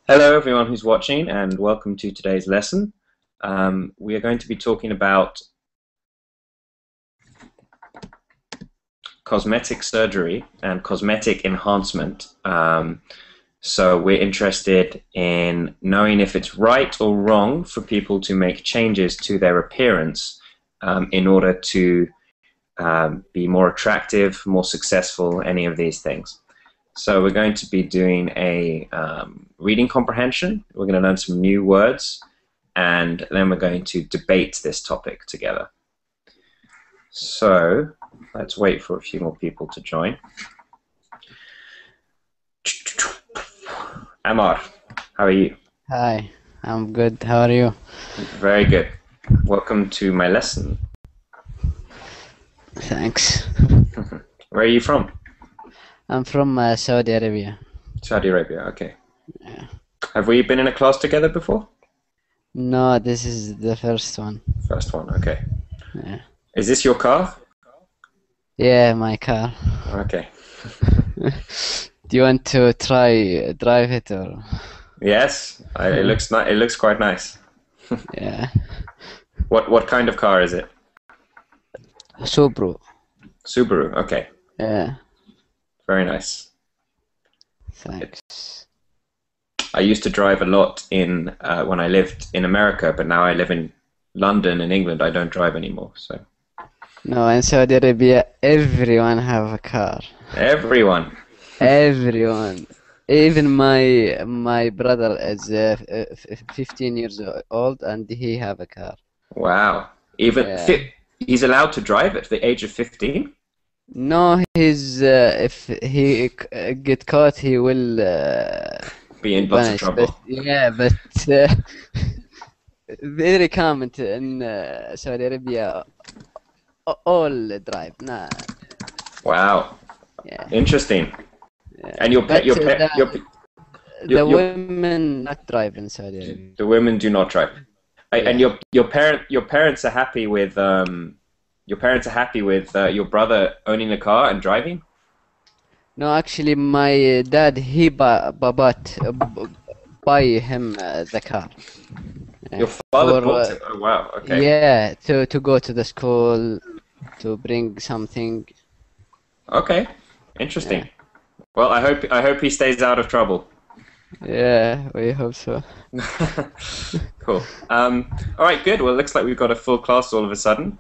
Hello everyone who's watching, and welcome to today's lesson. We are going to be talking about cosmetic surgery and cosmetic enhancement. So we're interested in knowing if it's right or wrong for people to make changes to their appearance in order to be more attractive, more successful, any of these things. So we're going to be doing a reading comprehension. We're going to learn some new words, and then we're going to debate this topic together. So let's wait for a few more people to join. Amar, how are you? Hi, I'm good. How are you? Very good. Welcome to my lesson. Thanks. Where are you from? I'm from Saudi Arabia. Saudi Arabia, okay. Yeah. Have we been in a class together before? No, this is the first one. First one, okay. Yeah. Is this your car? Yeah, my car. Okay. Do you want to try drive it or? Yes, it looks it looks quite nice. Yeah. What kind of car is it? Subaru. Subaru, okay. Yeah. Very nice. Thanks. I used to drive a lot in when I lived in America, but now I live in London in England. I don't drive anymore. So No, in Saudi Arabia, everyone have a car. everyone. Everyone. Even my brother is 15 years old and he have a car. Wow. Even Yeah. he's allowed to drive at the age of 15? No, he's if he get caught, he will Be in lots of punish. trouble. But yeah, but very common in Saudi Arabia. All drive. Nah, Wow. yeah. Interesting. Yeah. And your But the your women not drive in Saudi Arabia. the women do not drive. And Yeah. your parents are happy with your brother owning a car and driving? No, actually, my dad he buy him the car. Your father For bought it. Oh wow. Okay. yeah, to go to the school, to bring something. Okay. Interesting. Yeah. Well, I hope he stays out of trouble. Yeah, we hope so. Cool. All right, good. Well, it looks like we've got a full class all of a sudden.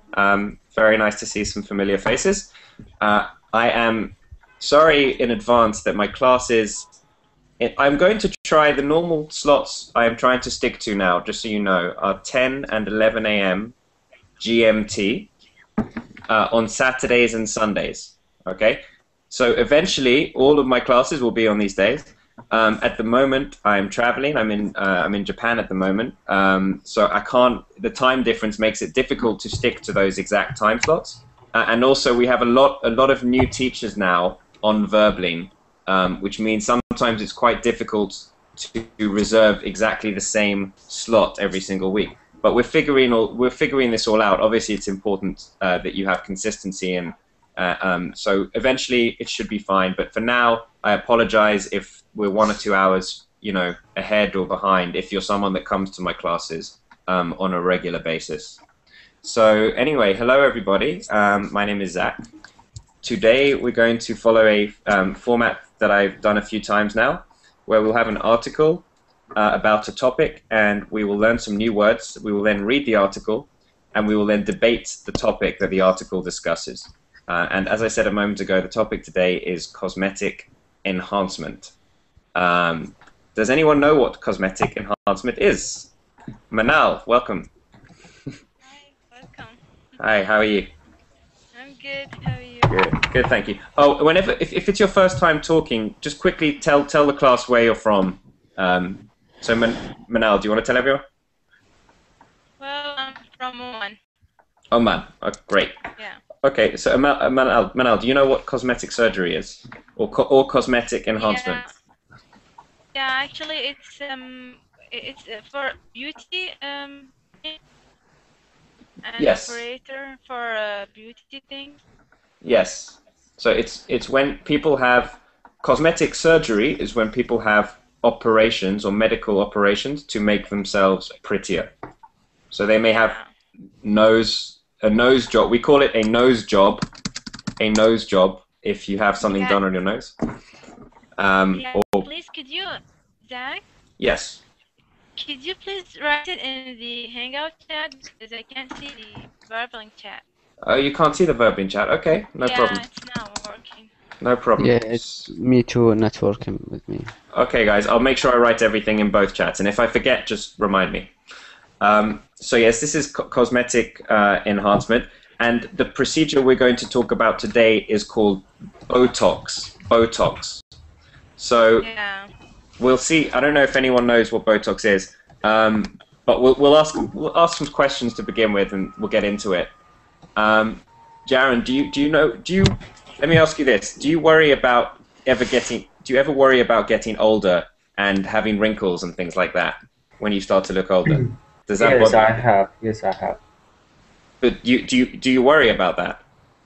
Very nice to see some familiar faces. I am sorry in advance that my class is... I'm going to try the normal slots I am trying to stick to now, just so you know, are 10 and 11 a.m. GMT on Saturdays and Sundays. Okay? So eventually, all of my classes will be on these days. At the moment, I'm traveling. I'm in Japan at the moment, so I can't. The time difference makes it difficult to stick to those exact time slots. And also, we have a lot of new teachers now on Verbling, which means sometimes it's quite difficult to reserve exactly the same slot every single week. But we're figuring this all out. Obviously, it's important that you have consistency, and so eventually it should be fine. But for now, I apologize if we're 1 or 2 hours, ahead or behind, if you're someone that comes to my classes on a regular basis. So anyway, hello everybody. My name is Zach. Today we're going to follow a format that I've done a few times now, where we'll have an article about a topic, and we will learn some new words. We will then read the article, and we will then debate the topic that the article discusses. And as I said a moment ago, the topic today is cosmetic enhancement. Does anyone know what cosmetic enhancement is? Manal, welcome. Hi, welcome. Hi, how are you? I'm good. How are you? Good, thank you. Oh, if it's your first time talking, just quickly tell the class where you're from. So Manal, do you want to tell everyone? Well, I'm from Oman. Oman. Oh, great. Yeah. Okay, so Manal, do you know what cosmetic surgery is, or cosmetic enhancement? Yeah, actually, it's for beauty. An Yes. operator for beauty things? Yes. So it's when people have cosmetic surgery is when people have operations or medical operations to make themselves prettier. So they may have a nose job. We call it a nose job. A nose job if you have something done on your nose. Yeah, Or please, could you, Zach? yes. Could you please write it in the Hangout chat because I can't see the verbal chat. Oh, you can't see the verb in chat. Okay, no problem. Yeah, it's not working. No problem. Yeah, it's me too, not working with me. Okay, guys, I'll make sure I write everything in both chats, and if I forget, just remind me. So yes, this is cosmetic enhancement, and the procedure we're going to talk about today is called Botox. Botox. So Yeah. we'll see. I don't know if anyone knows what Botox is, but we'll ask some questions to begin with, and we'll get into it. Jaren, do you know? Let me ask you this: do you ever worry about getting older and having wrinkles and things like that when you start to look older? Does that Yes, bother I you? have. Yes, I have. But do you worry about that?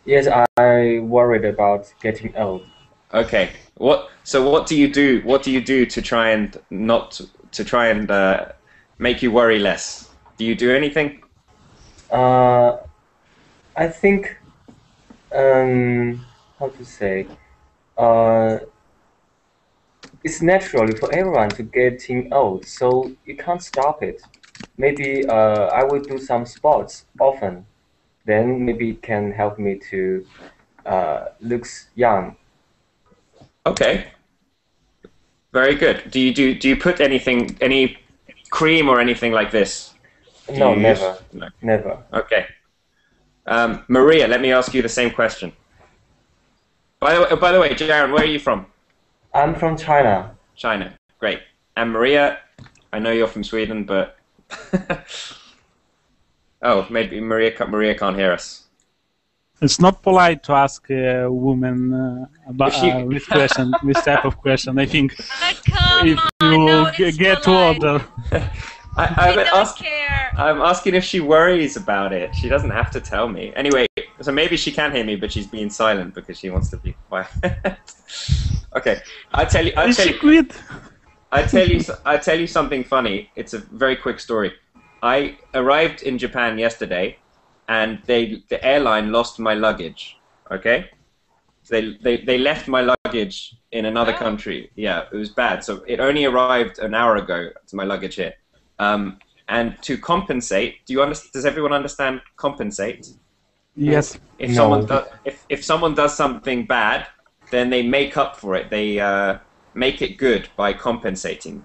Yes, I worried about getting old. Okay. What do you do? What do you do to try and make you worry less? Do you do anything? I think, how to say, it's naturally for everyone to getting old, so you can't stop it. Maybe I will do some sports often, then maybe it can help me to looks young. Okay. Very good. Do you put any cream or anything like this? No, you never, use- No. never. Okay. Maria, let me ask you the same question. By the way, Jaren, where are you from? I'm from China. China. Great. And Maria, I know you're from Sweden, but oh, maybe Maria can't hear us. It's not polite to ask a woman about this question, this type of question. I think Come if on, you no, it's get polite. older, I'm asking if she worries about it. She doesn't have to tell me. Anyway, so maybe she can hear me, but she's being silent because she wants to be quiet. Okay, I tell you something funny. It's a very quick story. I arrived in Japan yesterday, and the airline lost my luggage. Okay, so they left my luggage in another country. Yeah, it was bad. So it only arrived an hour ago. To my luggage here. And to compensate, does everyone understand compensate? yes. If No. someone does something bad, then they make up for it. They make it good by compensating.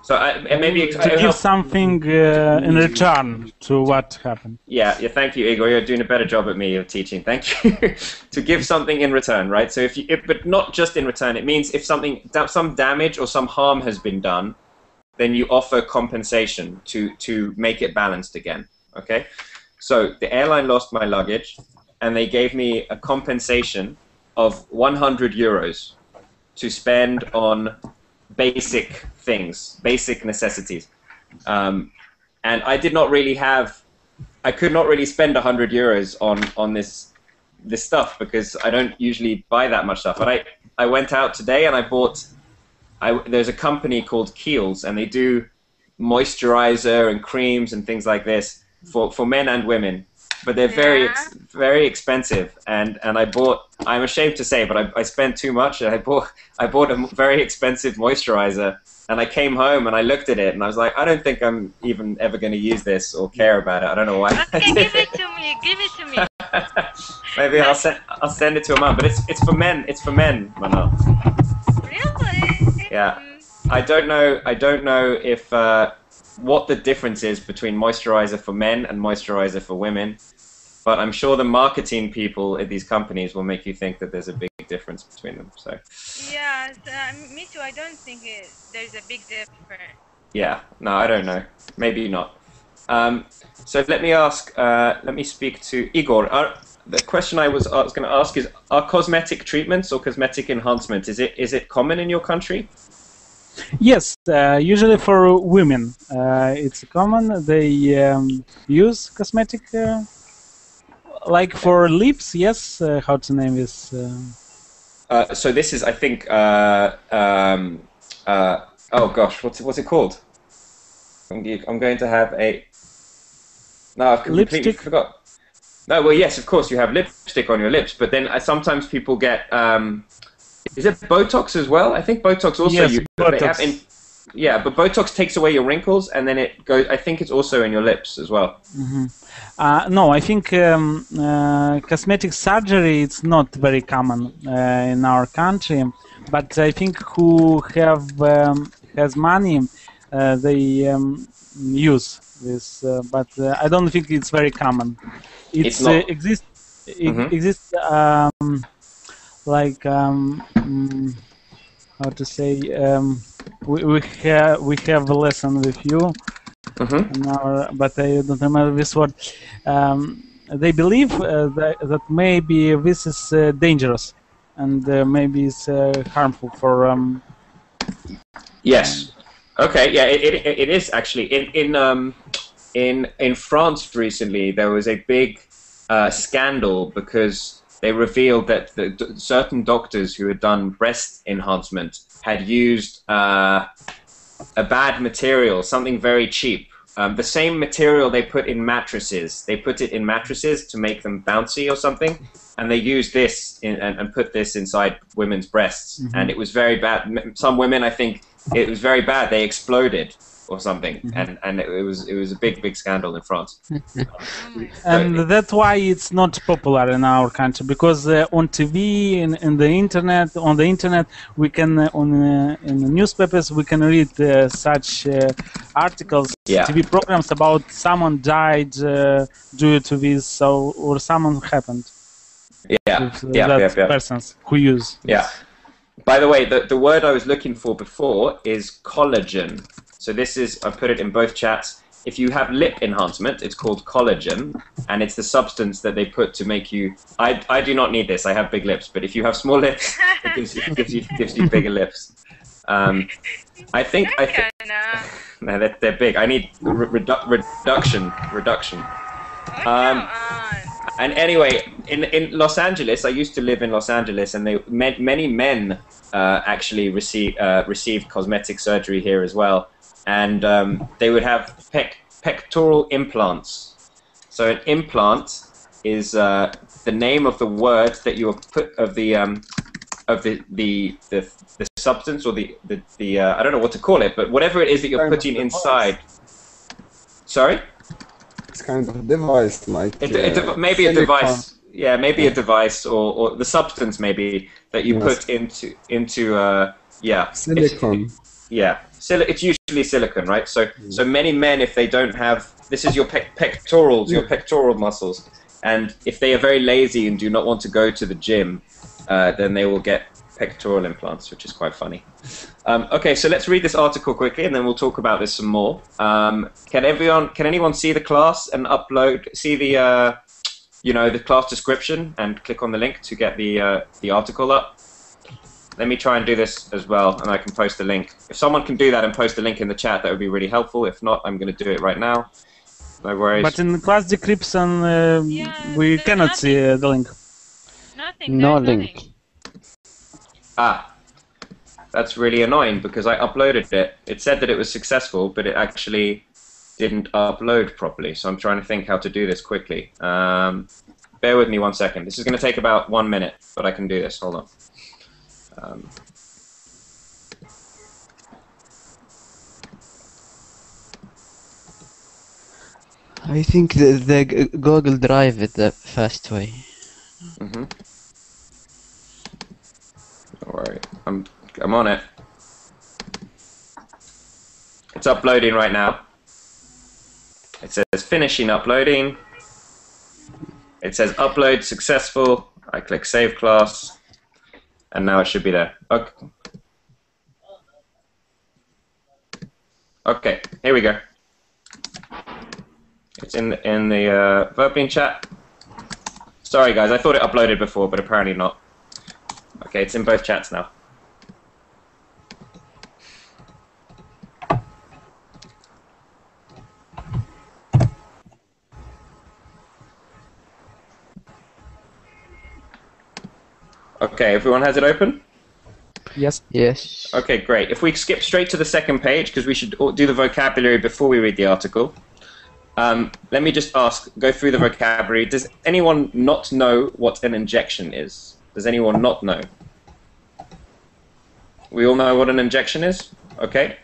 So maybe To give something in return to what happened. yeah. Thank you, Igor. You're doing a better job at me of teaching. Thank you. To give something in return, right? So but not just in return. It means if some damage or some harm has been done, then you offer compensation to make it balanced again. Okay. So the airline lost my luggage, and they gave me a compensation of 100 euros to spend on basic things, basic necessities. And I did not really I could not really spend 100 euros on this stuff because I don't usually buy that much stuff. But I went out today and I bought, there's a company called Kiehl's, and they do moisturizer and creams and things like this for men and women. But they're very expensive, and I'm ashamed to say, but I spent too much, and I bought a very expensive moisturizer, and I came home and I looked at it and I was like, I don't think I'm even ever going to use this or care about it. I don't know why. Okay, give it to me. Give it to me. Maybe I'll send it to a mum, but it's for men. It's for men, Manal. Really? Yeah. I don't know if what the difference is between moisturizer for men and moisturizer for women, but I'm sure the marketing people at these companies will make you think that there's a big difference between them. So Yeah, me too. I don't think there's a big difference. yeah, no, I don't know. Maybe not. So let me speak to Igor. The question I was going to ask is: are cosmetic treatments or cosmetic enhancements is it common in your country? Yes, usually for women, it's common. They use cosmetic, like for lips. Yes, how to name this? So this is, I think, oh gosh, what's it called? I'm going to have a. No, I've completely Lipstick? forgot. No, well, yes, of course, you have lipstick on your lips, but then sometimes people get. Is it Botox as well? I think Botox also. Yes, Botox. Yeah, but Botox takes away your wrinkles, and then it goes. I think it's also in your lips as well. No, I think cosmetic surgery it's not very common in our country, but I think who have has money, they use this, but I don't think it's very common. It's not. Exists like how to say we have a lesson with you. But I don't remember this word. They believe that maybe this is dangerous and maybe it's harmful for. Yes. Okay. Yeah. It is actually in France recently. There was a big scandal because they revealed that certain doctors who had done breast enhancement had used a bad material, something very cheap. The same material they put in mattresses. They put it in mattresses to make them bouncy or something, and they used this and put this inside women's breasts, and it was very bad. Some women, I think, it was very bad. They exploded or something, and it was a big scandal in France. And that's why it's not popular in our country, because on TV, in the internet, on the internet, we can in the newspapers we can read such articles, TV programs about someone died due to this, or someone happened. Persons who use. Yeah. By the way, the word I was looking for before is collagen. So this is, I put it in both chats. If you have lip enhancement, it's called collagen, and it's the substance that they put to make you. I do not need this. I have big lips, but if you have small lips, it gives you bigger lips. I think. No, they're big. I need reduction. And anyway, in Los Angeles, I used to live in Los Angeles, and many men actually received cosmetic surgery here as well. And they would have pectoral implants. So an implant is the name of the word that you put of the substance or the I don't know what to call it, but whatever it is that you're putting inside. Sorry? It's kind of a device, like maybe a device. Yeah, maybe a device or the substance maybe that you put into silicone. It's usually silicone, right? So many men, if they don't have, this is your pectorals, your pectoral muscles, and if they are very lazy and do not want to go to the gym, then they will get pectoral implants, which is quite funny. Okay, so let's read this article quickly, and then we'll talk about this some more. Can anyone see the class and see the the class description and click on the link to get the article up? Let me try and do this as well, and I can post the link. If someone can do that and post the link in the chat, that would be really helpful. If not, I'm going to do it right now. No worries. But in the class description, we cannot see the link. No link. Ah, that's really annoying because I uploaded it. It said that it was successful, but it actually didn't upload properly. So I'm trying to think how to do this quickly. Bear with me 1 second. This is going to take about 1 minute, but I can do this. Hold on. I think the Google Drive is the fast way. Don't worry, I'm on it. It's uploading right now. It says finishing uploading. It says upload successful. I click save class, and now it should be there. Okay, here we go. It's in the Verbean chat. Sorry guys, I thought it uploaded before, but apparently not. Okay, it's in both chats now. Okay, everyone has it open? Yes. Yes. Okay, great. If we skip straight to the second page, because we should do the vocabulary before we read the article. Let me just go through the vocabulary. Does anyone not know what an injection is? Does anyone not know? We all know what an injection is? Okay.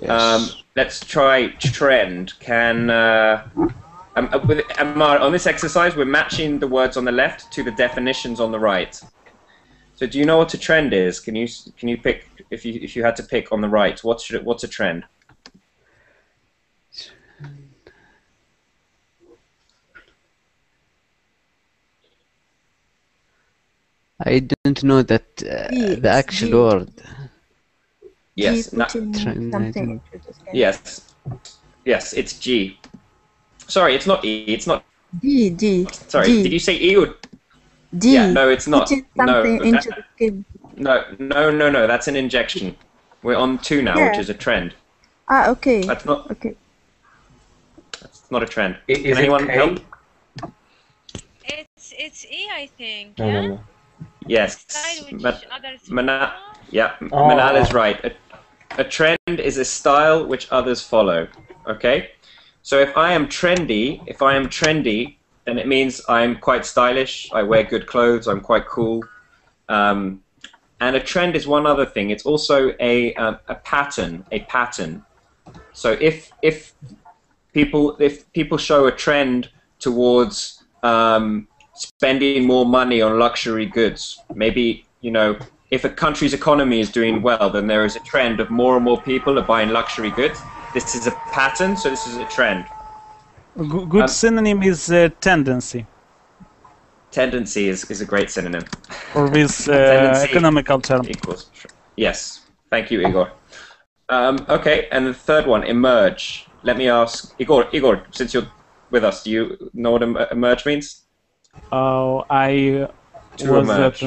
Yes. Let's try trend. With Amar, on this exercise, we're matching the words on the left to the definitions on the right. So do you know what a trend is? Can you pick, if you had to pick on the right, what's a trend? I don't know that the actual word. Yes. Putting Trend, something into the skin. Yes. Yes, it's G. Sorry, it's not E. It's not. D. Sorry, D. did you say E or? D. Yeah, no, it's not. Putting something No, into the skin. No. That's an injection. We're on 2 now, Yeah. which is a trend. Ah, okay. That's not. Okay. That's not a trend. Is Can it anyone K? help? It's E, I think. No, Yeah. no, no. Yes. Style which others Mana, yeah, Oh. Manal is right. A trend is a style which others follow. Okay? So if I am trendy, then it means I'm quite stylish, I wear good clothes, I'm quite cool. And a trend is one other thing. It's also a pattern. So if people show a trend towards spending more money on luxury goods, maybe, you know, if a country's economy is doing well, then there is a trend of more and more people are buying luxury goods. This is a pattern, so this is a trend. Good synonym is tendency, Tendency is a great synonym. or this Tendency economical term. Equals. Yes. Thank you, Igor. Okay, and the third one, emerge. Let me ask, Igor, since you're with us, do you know what emerge means? Oh, I To was emerge.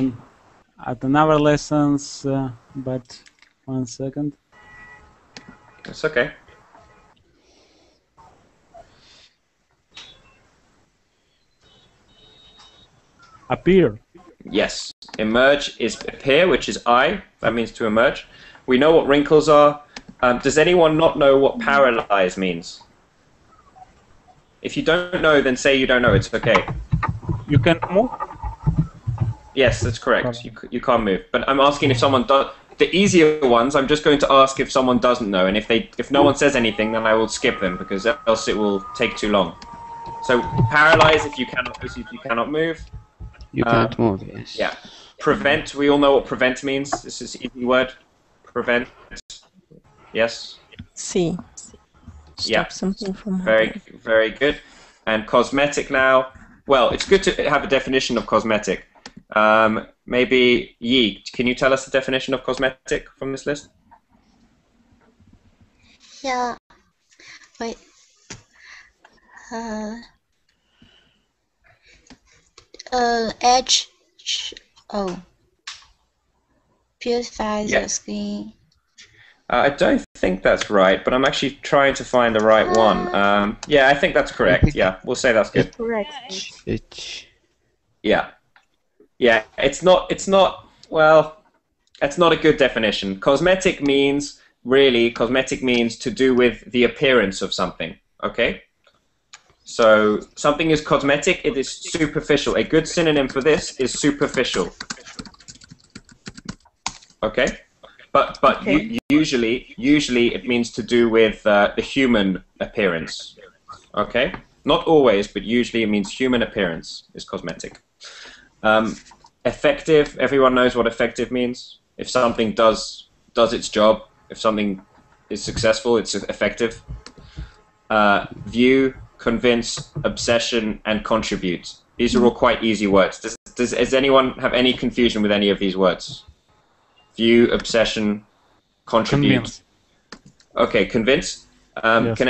at another lessons, but 1 second. It's okay. Appear. Yes. Emerge is appear, which is I. That means to emerge. We know what wrinkles are. Does anyone not know what paralyze means? If you don't know, then say you don't know. It's okay. You can move. Yes, that's correct. You can't move. But I'm asking if someone does. The easier ones, I'm just going to ask if someone doesn't know, and if no one says anything, then I will skip them because else it will take too long. So paralyze if you cannot move. You can't move. Yes. Yeah. Prevent. We all know what prevent means. This is an easy word. Prevent. Yes. C. Stop Yeah. something from happening. Very good. And cosmetic now. Well, it's good to have a definition of cosmetic. Maybe Yi, can you tell us the definition of cosmetic from this list? Yeah. Wait. Edge. Purify the skin. I don't think that's right, but I'm actually trying to find the right one. Yeah, I think that's correct. Yeah, we'll say that's good. Correct. Itch. Yeah. Yeah, it's not a good definition. Cosmetic means to do with the appearance of something, okay? So something is cosmetic, it is superficial. A good synonym for this is superficial. Okay? But Okay. usually it means to do with the human appearance. Okay? Not always, but usually it means human appearance is cosmetic. Effective, everyone knows what effective means. If something does its job, if something is successful, it's effective. View, convince, obsession, and contribute. These are all quite easy words. Does anyone have any confusion with any of these words? View, obsession, contribute. Convince. Okay, convince. Yes. Can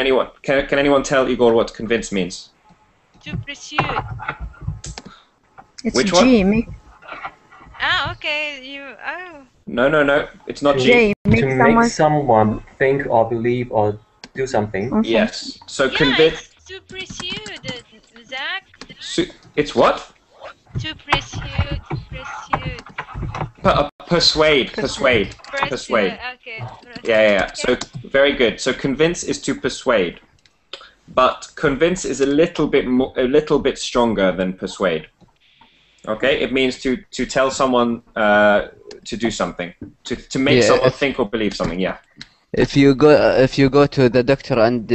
anyone tell Igor what convince means? To pursue. It's Which G. one? Make Okay. No. It's not G. J. Make To someone. make someone think or believe or do something. Okay. Yes. So Yeah, convince. it's to pursue, Zach. It's what? To pursue. Persuade. Okay. Yeah. So very good. So convince is to persuade, but convince is a little bit stronger than persuade. Okay, it means to tell someone to do something, to make someone think or believe something. Yeah. If you go to the doctor and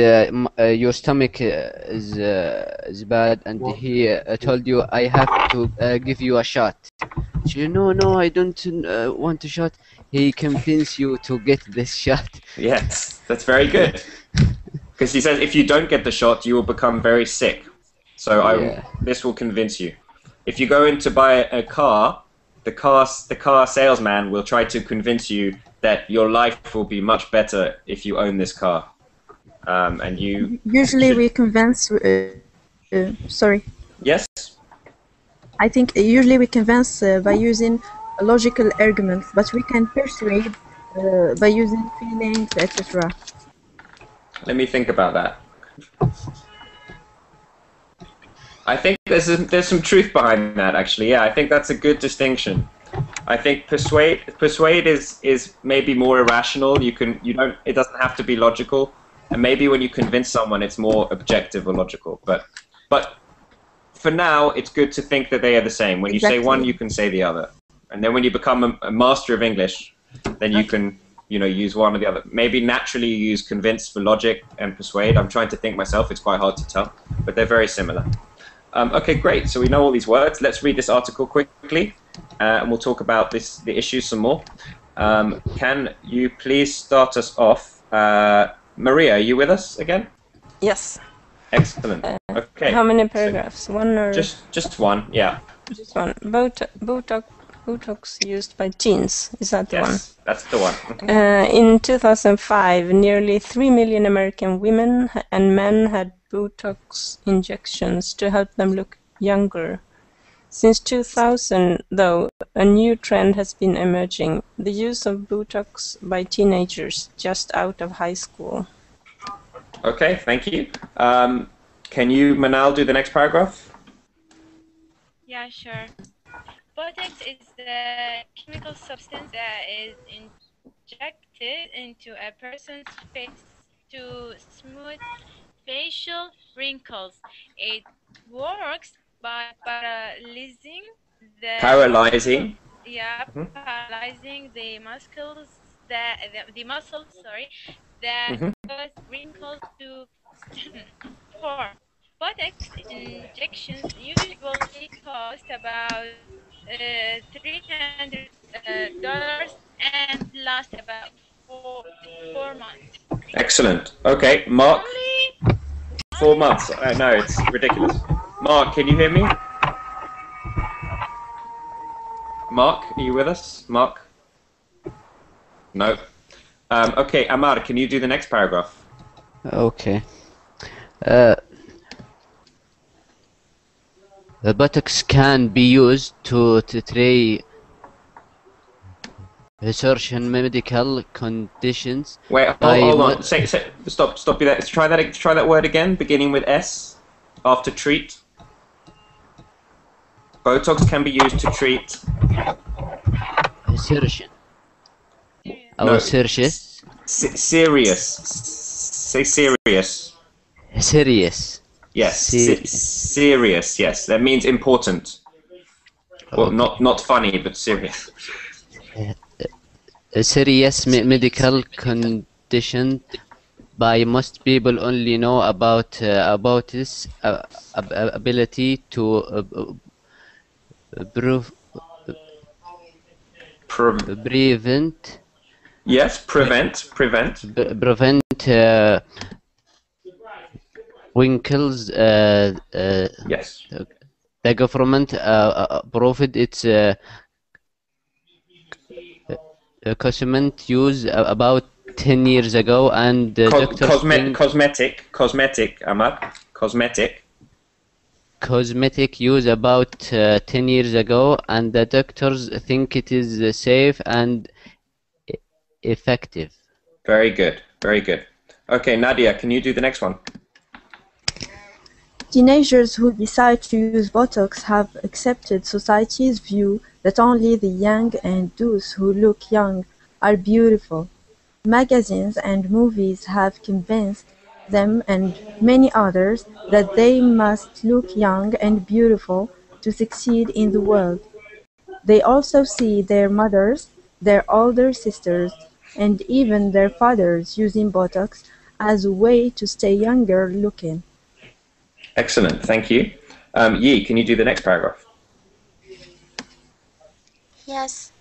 your stomach is bad, and he told you, I have to give you a shot. You know, no, I don't want a shot. He convince you to get this shot. Yes, that's very good. Because he says if you don't get the shot, you will become very sick. So this will convince you. If you go in to buy a car, the car salesman will try to convince you that your life will be much better if you own this car. And you usually we convince. Sorry. Yes. I think usually we convince by using logical arguments, but we can persuade by using feelings, etc. Let me think about that. I think there's some truth behind that, actually. Yeah, I think that's a good distinction. I think persuade is maybe more irrational. It doesn't have to be logical, and maybe when you convince someone, it's more objective or logical. But for now, it's good to think that they are the same. When you say one, you can say the other, and then when you become a master of English, then you can use one or the other. Maybe naturally you use convince for logic and persuade. I'm trying to think myself. It's quite hard to tell, but they're very similar. Okay, great. So we know all these words. Let's read this article quickly, and we'll talk about the issues some more. Can you please start us off? Maria, are you with us again? Yes. Excellent. Okay. How many paragraphs? One or? Just one, yeah. Just one. Botox used by teens. Is that the one? Yes, that's the one. In 2005, nearly 3 million American women and men had Botox injections to help them look younger. Since 2000, though, a new trend has been emerging: the use of Botox by teenagers just out of high school. Okay, thank you. Can you, Manal, do the next paragraph? Yeah, sure. Botox is the chemical substance that is injected into a person's face to smooth facial wrinkles. It works by paralyzing the muscles that cause wrinkles to form. Botox injections usually cost about $300 and last about four months. Excellent. Okay, Mark. 4 months. No, it's ridiculous. Mark, can you hear me? Mark, are you with us? Mark? No. Okay, Amar, can you do the next paragraph? Okay. The Botox can be used to treat certain medical conditions. Wait, hold on. Stop you there. Try that word again, beginning with S, after treat. Botox can be used to treat... Assertion. No. Serious. Say serious. Serious. Yes. Serious. Yes. That means important. Well, not funny, but serious. A serious medical condition. By most people only know about this ability to prevent. Yes, prevent. Prevent wrinkles. Yes. The government proved its cosmetic use about 10 years ago, and cosmetic, Ahmad. Cosmetic use about 10 years ago, and the doctors think it is safe and effective. Very good. Okay, Nadia, can you do the next one? Teenagers who decide to use Botox have accepted society's view that only the young and those who look young are beautiful. Magazines and movies have convinced them and many others that they must look young and beautiful to succeed in the world. They also see their mothers, their older sisters, and even their fathers using Botox as a way to stay younger looking. Excellent, thank you. Yi, can you do the next paragraph? Yes.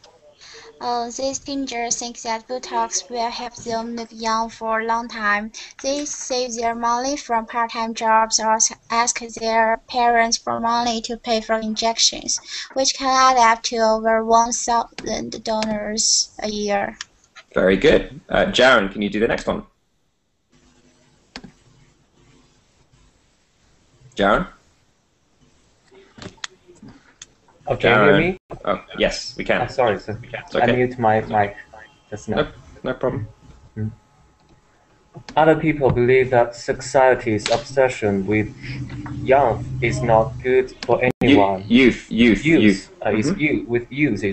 These teenagers think that Botox will help them look young for a long time. They save their money from part-time jobs or ask their parents for money to pay for injections, which can add up to over $1,000 a year. Very good. Jaron, can you do the next one? Jaron? Oh, can you hear me? Oh, yes, we can. Sorry, sir. It's okay. I mute my mic just now. No problem. Other people believe that society's obsession with youth is not good for anyone. Youth is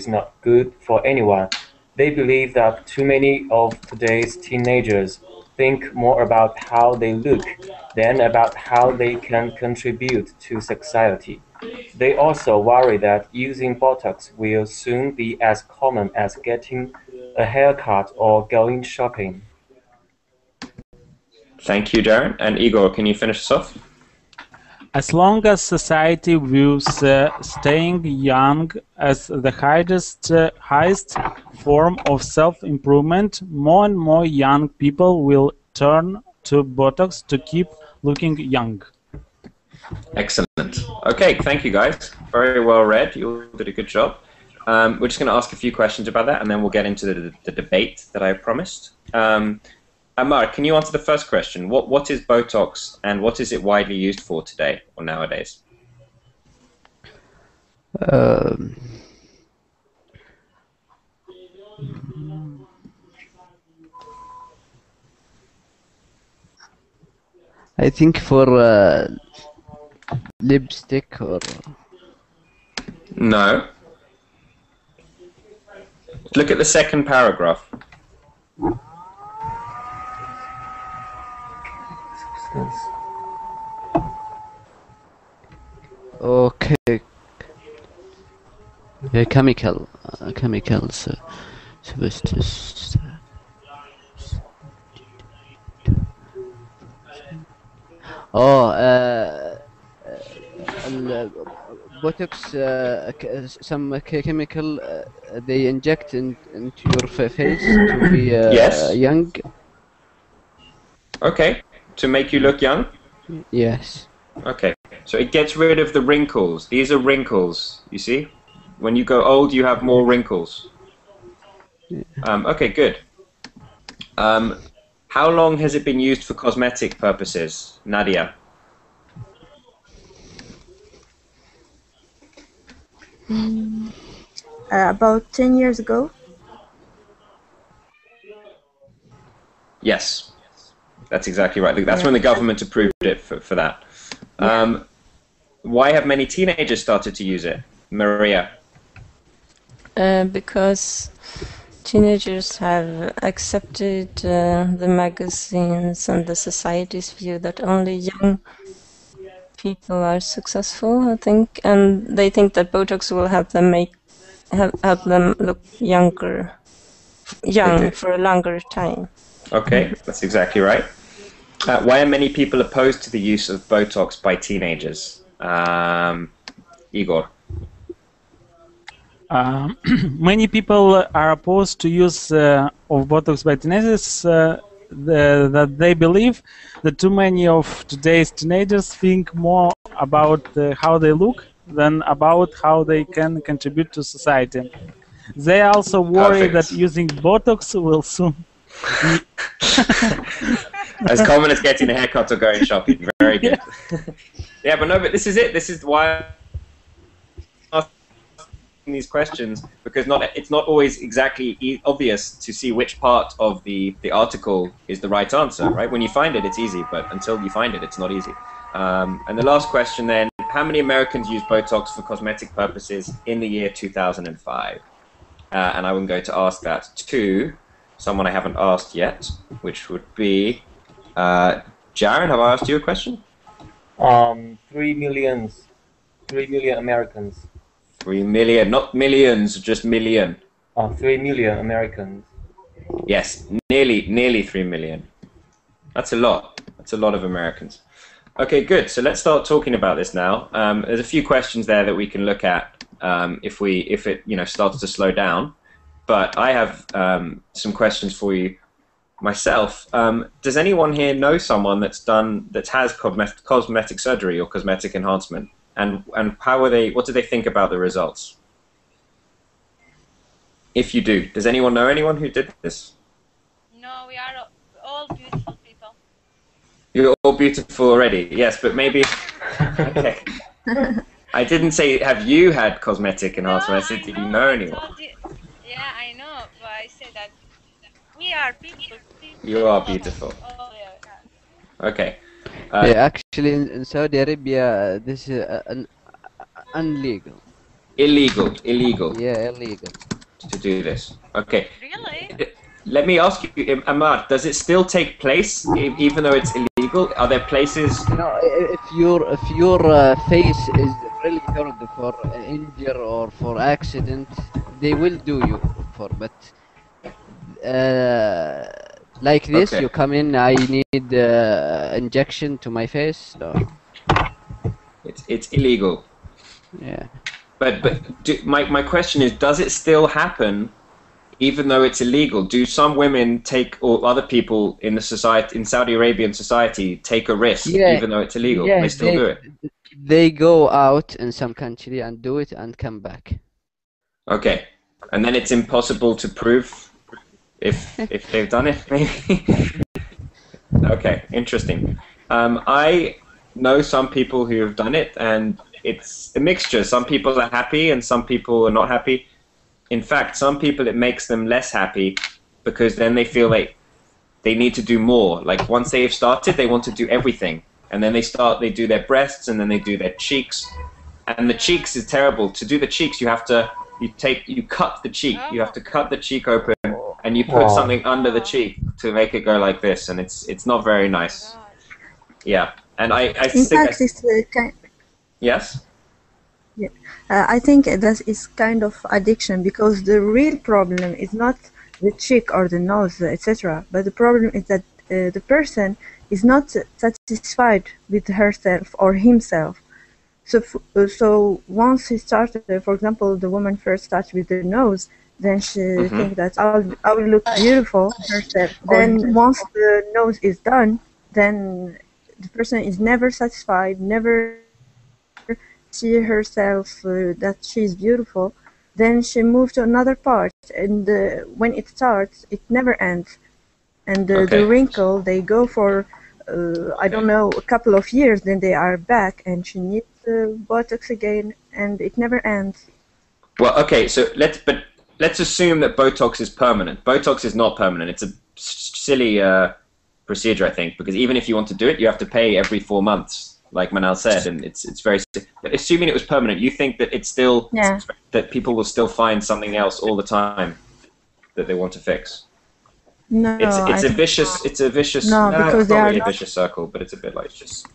not good for anyone. They believe that too many of today's teenagers think more about how they look than about how they can contribute to society. They also worry that using Botox will soon be as common as getting a haircut or going shopping. Thank you, Darren. And Igor, can you finish us off? As long as society views staying young as the highest form of self-improvement, more and more young people will turn to Botox to keep looking young. Excellent. Okay, thank you guys. Very well read. You all did a good job. We're just going to ask a few questions about that, and then we'll get into the debate that I promised. Amar, can you answer the first question? What is Botox, and what is it widely used for today or nowadays? I think for lipstick or... No. Look at the second paragraph. Okay. Chemicals. Substances. Botox, some chemical they inject into your face to be yes. Young. Okay, to make you look young? Yes. Okay, so it gets rid of the wrinkles. These are wrinkles, you see? When you go old, you have more wrinkles. Yeah. Okay, good. How long has it been used for cosmetic purposes, Nadia? About 10 years ago. Yes, that's exactly right. That's when the government approved it for that. Why have many teenagers started to use it? Maria? Because teenagers have accepted the magazines and the society's view that only young people are successful, I think, and they think that Botox will help them help them look young for a longer time. Okay, that's exactly right. Why are many people opposed to the use of Botox by teenagers? Igor? Many people are opposed to use of Botox by teenagers. That they believe that too many of today's teenagers think more about how they look than about how they can contribute to society. They also worry that using Botox will soon be as common as getting a haircut or going shopping. Very good. Yeah, but no, but this is it. This is why I'm asking these questions, because it's not always exactly obvious to see which part of the article is the right answer, right? When you find it, it's easy, but until you find it, it's not easy. And the last question then, how many Americans use Botox for cosmetic purposes in the year 2005? And I'm going to ask that to someone I haven't asked yet, which would be Jaron. Have I asked you a question? 3 million Americans. 3 million, not millions, just million. 3 million Americans. Yes, nearly 3 million. That's a lot. That's a lot of Americans. Okay, good. So let's start talking about this now. There's a few questions there that we can look at if it starts to slow down. But I have some questions for you myself. Does anyone here know someone that has cosmetic surgery or cosmetic enhancement? And what do they think about the results? If you do, does anyone know anyone who did this? No, we are all beautiful people. You're all beautiful already, yes, but maybe... Okay. I didn't say, have you had cosmetic enhancement? I said, did you know anyone? Yeah, I know, but I said that we are beautiful. You are beautiful. Oh, yeah. Okay. Yeah, actually, in Saudi Arabia, this is illegal. Illegal. Yeah, illegal. To do this. Okay. Really? Let me ask you, Ahmad, does it still take place even though it's illegal? Are there places... if your face is really good for injury or for accident, they will do you for. But like this, Okay. you come in, I need injection to my face. No. It's illegal. Yeah. But my question is, does it still happen even though it's illegal? Do some women or other people in the society, in Saudi Arabian society, take a risk even though it's illegal? Yeah, they still do it. They go out in some country and do it and come back. Okay, and then it's impossible to prove if they've done it, maybe. Okay, interesting. I know some people who have done it, and it's a mixture. Some people are happy, and some people are not happy. In fact, some people, it makes them less happy because then they feel like they need to do more. Like once they've started, they want to do everything. And then they do their breasts, and then they do their cheeks. And the cheeks is terrible. To do the cheeks, you cut the cheek. You have to cut the cheek open, and you put something under the cheek to make it go like this. And it's not very nice. Yeah. And I think... Yes? Yeah. I think that is kind of addiction, because the real problem is not the cheek or the nose, etc. But the problem is that the person is not satisfied with herself or himself. So once he started, for example, the woman first starts with the nose, then she thinks that I will look beautiful herself. Then once the nose is done, then the person is never satisfied, never see herself that she is beautiful. Then she moves to another part, and when it starts, it never ends. And the wrinkle, they go for I don't know, a couple of years, then they are back, and she needs Botox again, and it never ends. Well, okay, so let's assume that Botox is permanent. Botox is not permanent. It's a silly procedure, I think, because even if you want to do it, you have to pay every 4 months, like Manal said, and it's very. But assuming it was permanent, you think that it's still that people will still find something else all the time that they want to fix. No, it's a vicious. No, because it's not really a vicious circle, but it's a bit like just.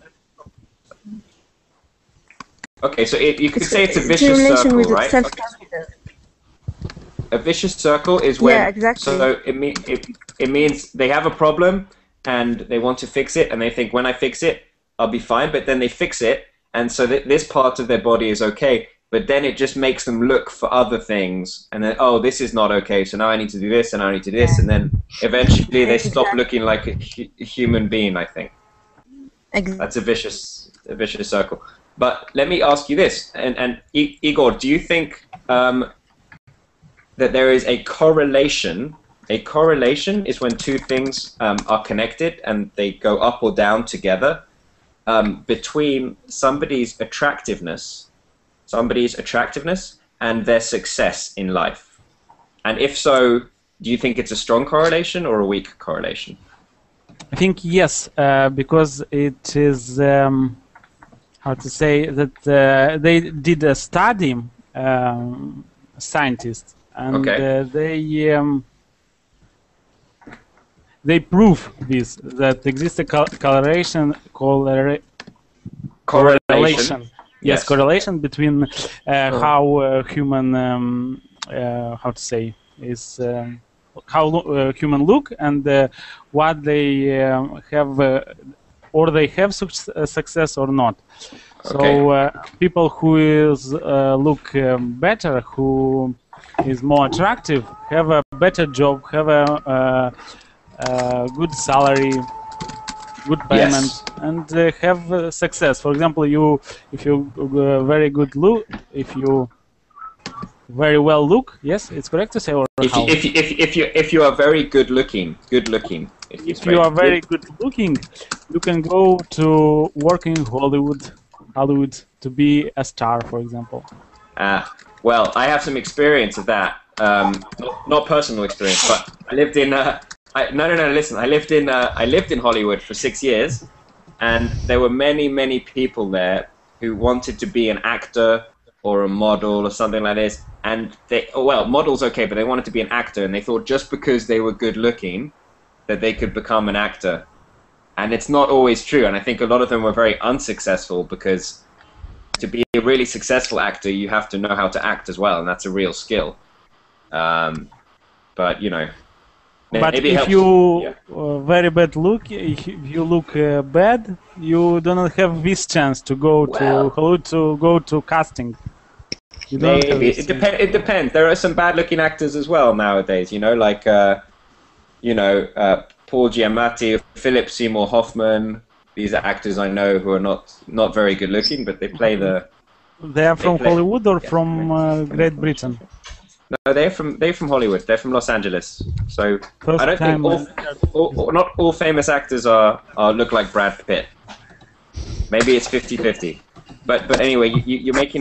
Okay, so you could say it's a vicious circle, right? A vicious circle is when so it means they have a problem and they want to fix it, and they think, when I fix it, I'll be fine. But then they fix it, and so this part of their body is okay. But then it just makes them look for other things, and then, oh, this is not okay, so now I need to do this, and now I need to do this, and then eventually they stop looking like a human being, I think. That's a vicious circle. But let me ask you this, and Igor, do you think that there is a correlation? A correlation is when two things are connected and they go up or down together between somebody's attractiveness and their success in life. And if so, do you think it's a strong correlation or a weak correlation? I think yes, because it is how to say that they did a study, scientists, and they prove this, that exists a correlation. Yes, correlation between how human how to say is how human look and what they have or they have success or not. So people who is look better, who is more attractive, have a better job, have a good salary, good payment, and have success. For example, if you very good look, if you very well look, yes, it's correct to say, or if you are very good looking, if you are very good looking, you can go to work in Hollywood to be a star, for example. Well, I have some experience of that. Not personal experience, but I lived in. Listen. I lived in Hollywood for 6 years, and there were many people there who wanted to be an actor or a model or something like this. And model's okay, but they wanted to be an actor, and they thought just because they were good looking that they could become an actor. And it's not always true, and I think a lot of them were very unsuccessful, because to be a really successful actor, you have to know how to act as well, and that's a real skill. But, you know, but if you very bad look, if you look bad, you do not have this chance to go to Hollywood, to go to casting. Maybe it depends. There are some bad-looking actors as well nowadays. You know, like Paul Giamatti, Philip Seymour Hoffman. These are actors I know who are not very good-looking, but they play the. They are from Hollywood or from Great Britain? No, they're from Hollywood. They're from Los Angeles. So I don't think not all famous actors look like Brad Pitt. Maybe it's 50-50. But anyway, you make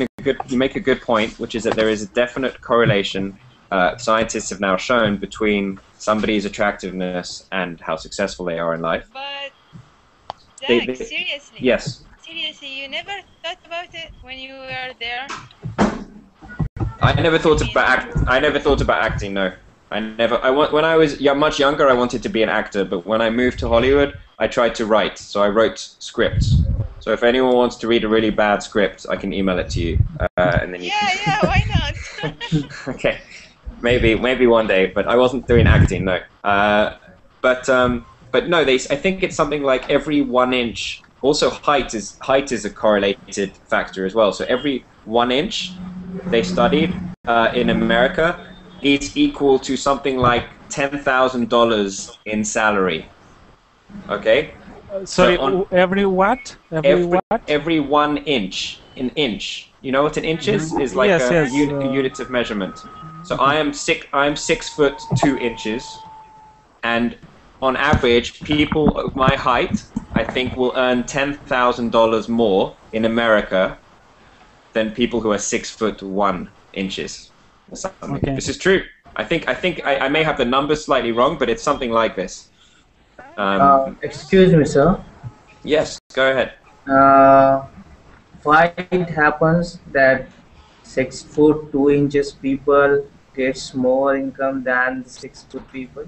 a good point, which is that there is a definite correlation. Scientists have now shown between somebody's attractiveness and how successful they are in life. But Zach, seriously? Yes. Seriously, you never thought about it when you were there? I never thought about acting. No, when I was much younger, I wanted to be an actor. But when I moved to Hollywood, I tried to write. So I wrote scripts. So if anyone wants to read a really bad script, I can email it to you, and then you can... Yeah, why not? Okay, maybe one day. But I wasn't doing acting, no. But no, I think it's something like every 1 inch. Also, height is a correlated factor as well. So every 1 inch they studied in America is equal to something like $10,000 in salary. Okay. Sorry, so every what? Every 1 inch. An inch. You know what an inch is? Is like a unit of measurement. So I am 6 foot 2 inches, and on average, people of my height, I think, will earn $10,000 more in America than people who are 6 foot 1 inches. Or something. Okay. This is true. I think I may have the numbers slightly wrong, but it's something like this. Excuse me, sir. Yes, go ahead. Why it happens that 6 foot 2 inches people gets more income than 6 foot people?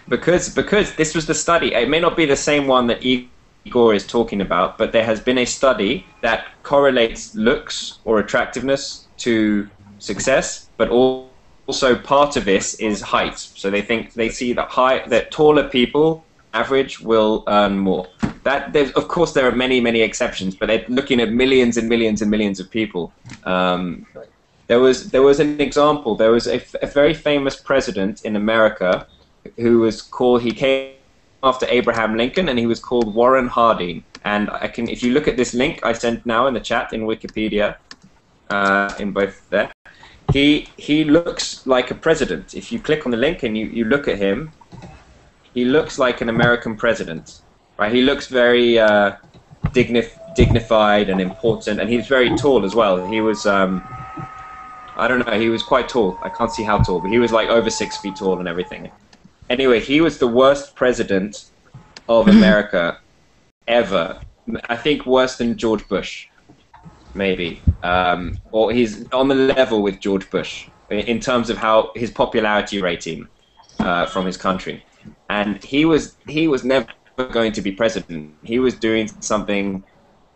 Because this was the study. It may not be the same one that Igor is talking about, but there has been a study that correlates looks or attractiveness to success, but also part of this is height. So they see that taller people, average, will earn more. Of course, there are many exceptions, but they're looking at millions and millions and millions of people. There was an example. There was a very famous president in America who was called. He came after Abraham Lincoln, and he was called Warren Harding. And if you look at this link I sent now in the chat in Wikipedia, in both there, he looks like a president. If you click on the link and you look at him, he looks like an American president, right? He looks very dignified and important, and he's very tall as well. He was I don't know, he was quite tall. I can't see how tall, but he was like over 6 feet tall and everything. Anyway, he was the worst president of America ever I think worse than George Bush, maybe, or he's on the level with George Bush in terms of how his popularity rating from his country, and he was never going to be president. He was doing something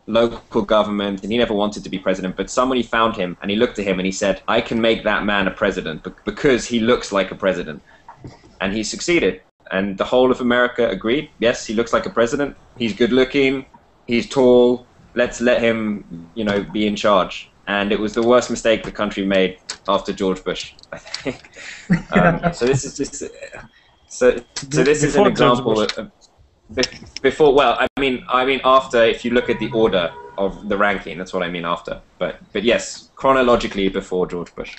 local government, and he never wanted to be president. But somebody found him, and he looked at him, and he said, "I can make that man a president because he looks like a president," and he succeeded. And the whole of America agreed. Yes, he looks like a president. He's good looking. He's tall. Let's let him, be in charge. And it was the worst mistake the country made after George Bush, I think. So this is just so this is an example of before. Well, I mean after. If you look at the order of the ranking, that's what I mean after. But yes, chronologically before George Bush.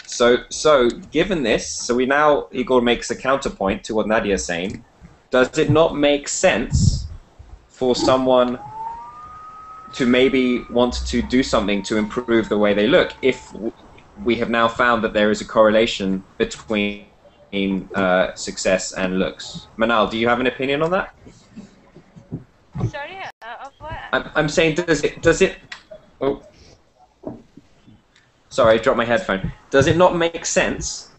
So given this, Igor makes a counterpoint to what Nadia is saying. Does it not make sense for someone to maybe want to do something to improve the way they look if we have now found that there is a correlation between success and looks? Manal, do you have an opinion on that? Sorry, of what? I'm saying, does it? Oh, sorry, I dropped my headphone. Does it not make sense?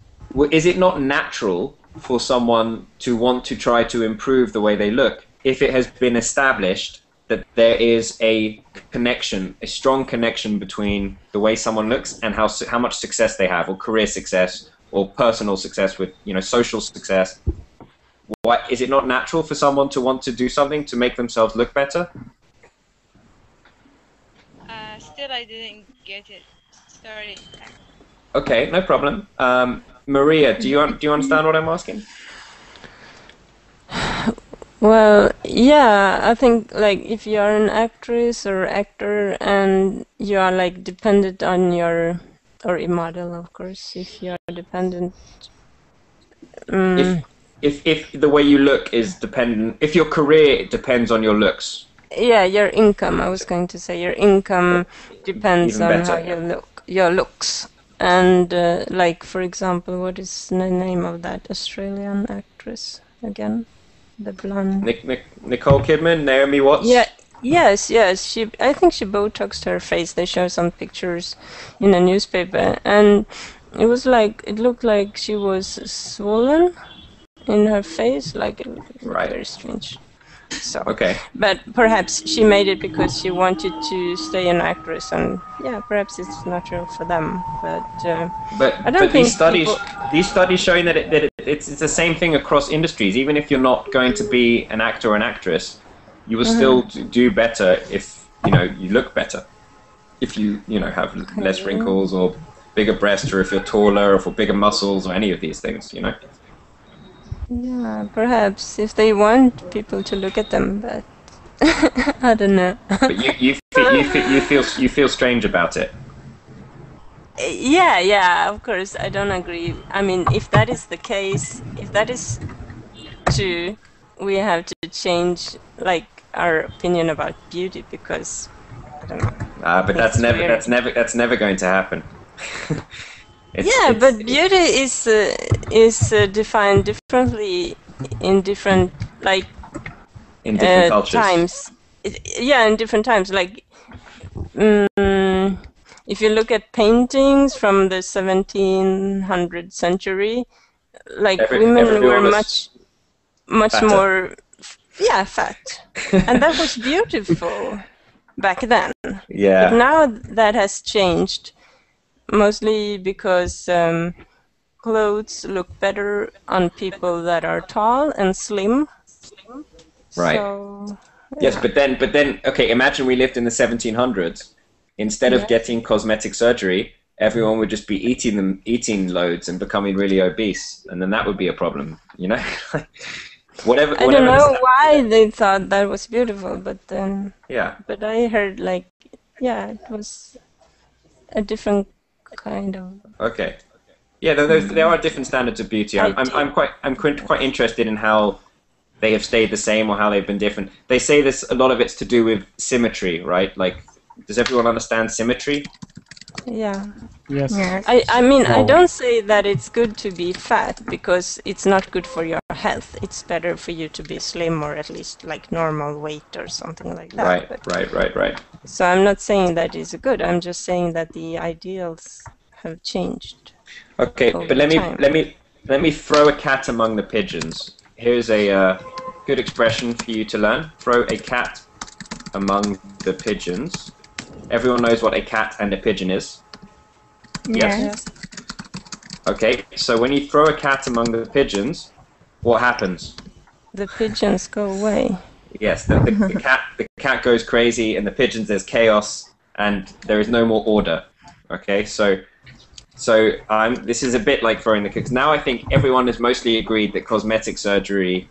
Is it not natural for someone to want to try to improve the way they look if it has been established that there is a connection, a strong connection between the way someone looks and how much success they have, or career success, or personal success with social success? Why is it not natural for someone to want to do something to make themselves look better? Still, I didn't get it. Sorry. Okay, no problem. Maria, do you understand what I'm asking? Well, yeah, I think like if you are an actress or actor and you are like dependent on or a model, of course, if you are dependent. If the way you look is dependent, if your career depends on your looks. Yeah, your income. I was going to say your income depends on how you look, your looks, and like for example, what is the name of that Australian actress again? The blonde. Nicole Kidman, Naomi Watts. Yeah, yes. I think she Botoxed her face. They show some pictures in a newspaper, and it looked like she was swollen in her face, like it looked very strange. So, okay. But perhaps she made it because she wanted to stay an actress, and yeah, perhaps it's natural for them. But I don't think these studies showing that it's the same thing across industries. Even if you're not going to be an actor or an actress, you will still do better if you look better. If you have less wrinkles or bigger breasts, or if you're taller, or for bigger muscles, or any of these things. Yeah, perhaps if they want people to look at them, but I don't know. But you feel strange about it. Yeah, of course, I don't agree. I mean, if that is the case, if that is true, we have to change like our opinion about beauty, because I don't know. But that's never going to happen. But beauty is defined differently in different cultures. Times. In different times. Like, if you look at paintings from the 1700th century, like women were much fatter. More, fat, and that was beautiful back then. Yeah. But now that has changed. Mostly because clothes look better on people that are tall and slim. Right. So, Yes, but then, okay, imagine we lived in the 1700s. Instead of getting cosmetic surgery, everyone would just be eating loads and becoming really obese, and then that would be a problem, Whatever. I don't know why they thought that was beautiful, but then. Yeah. But I heard it was a different kind of. Okay. Yeah, there are different standards of beauty. I'm quite interested in how they have stayed the same or how they've been different. They say a lot of it's to do with symmetry, right? Like, does everyone understand symmetry? Yeah. Yes. Yes. I mean, I No. don't say that it's good to be fat because it's not good for your health. It's better for you to be slim or at least like normal weight or something like that. Right, But, right. so I'm not saying that is good. I'm just saying that the ideals have changed. Okay, over but let time. me throw a cat among the pigeons. Here's a good expression for you to learn. Throw a cat among the pigeons. Everyone knows what a cat and a pigeon is. Yes? Yes. Okay, so when you throw a cat among the pigeons, what happens? The pigeons go away. Yes, the cat goes crazy, and the pigeons, there's chaos, and there is no more order. Okay, so this is a bit like throwing the cooks. Now I think everyone has mostly agreed that cosmetic surgery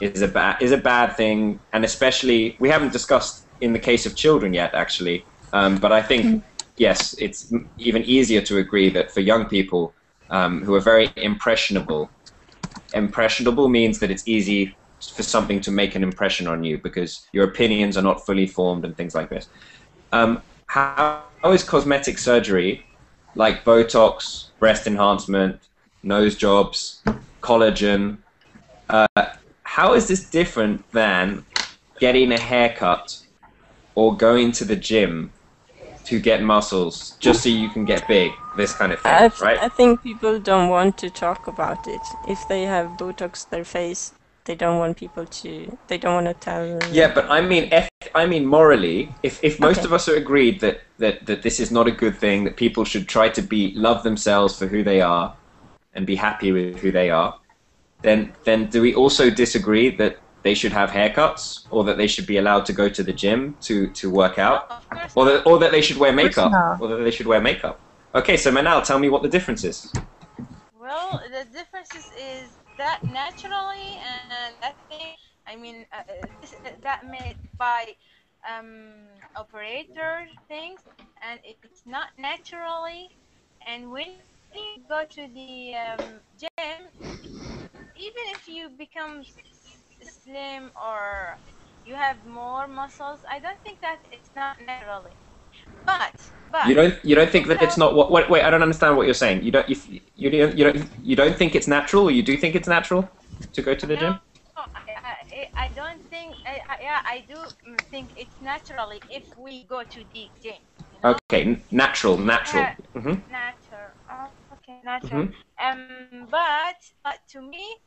is a bad thing, and especially we haven't discussed in the case of children yet, actually. But I think yes, it's even easier to agree that for young people who are very impressionable means that it's easy for something to make an impression on you because your opinions are not fully formed and things like this. How is cosmetic surgery, like Botox, breast enhancement, nose jobs, collagen, how is this different than getting a haircut or going to the gym to get muscles just so you can get big, this kind of thing, right? I think people don't want to talk about it. If they have Botox their face, they don't want people to. They don't want to tell. Yeah, but I mean morally, if most of us are agreed that this is not a good thing, that people should try to love themselves for who they are, and be happy with who they are, then do we also disagree that they should have haircuts, or that they should be allowed to go to the gym to work out, or that they should wear makeup, or that they should wear makeup? Okay, so Manal, tell me what the difference is. Well, the difference is that naturally and that thing, I mean, that made by operator things, and it's not naturally. And when you go to the gym, even if you become slim or you have more muscles, I don't think that it's not naturally. But You don't think that it's not what? Wait, I don't understand what you're saying. You don't think it's natural, or you do think it's natural to go to the gym? I don't think. Yeah, I do think it's naturally if we go to the gym. You know? Okay, natural. Natural. Oh, okay, natural. But to me,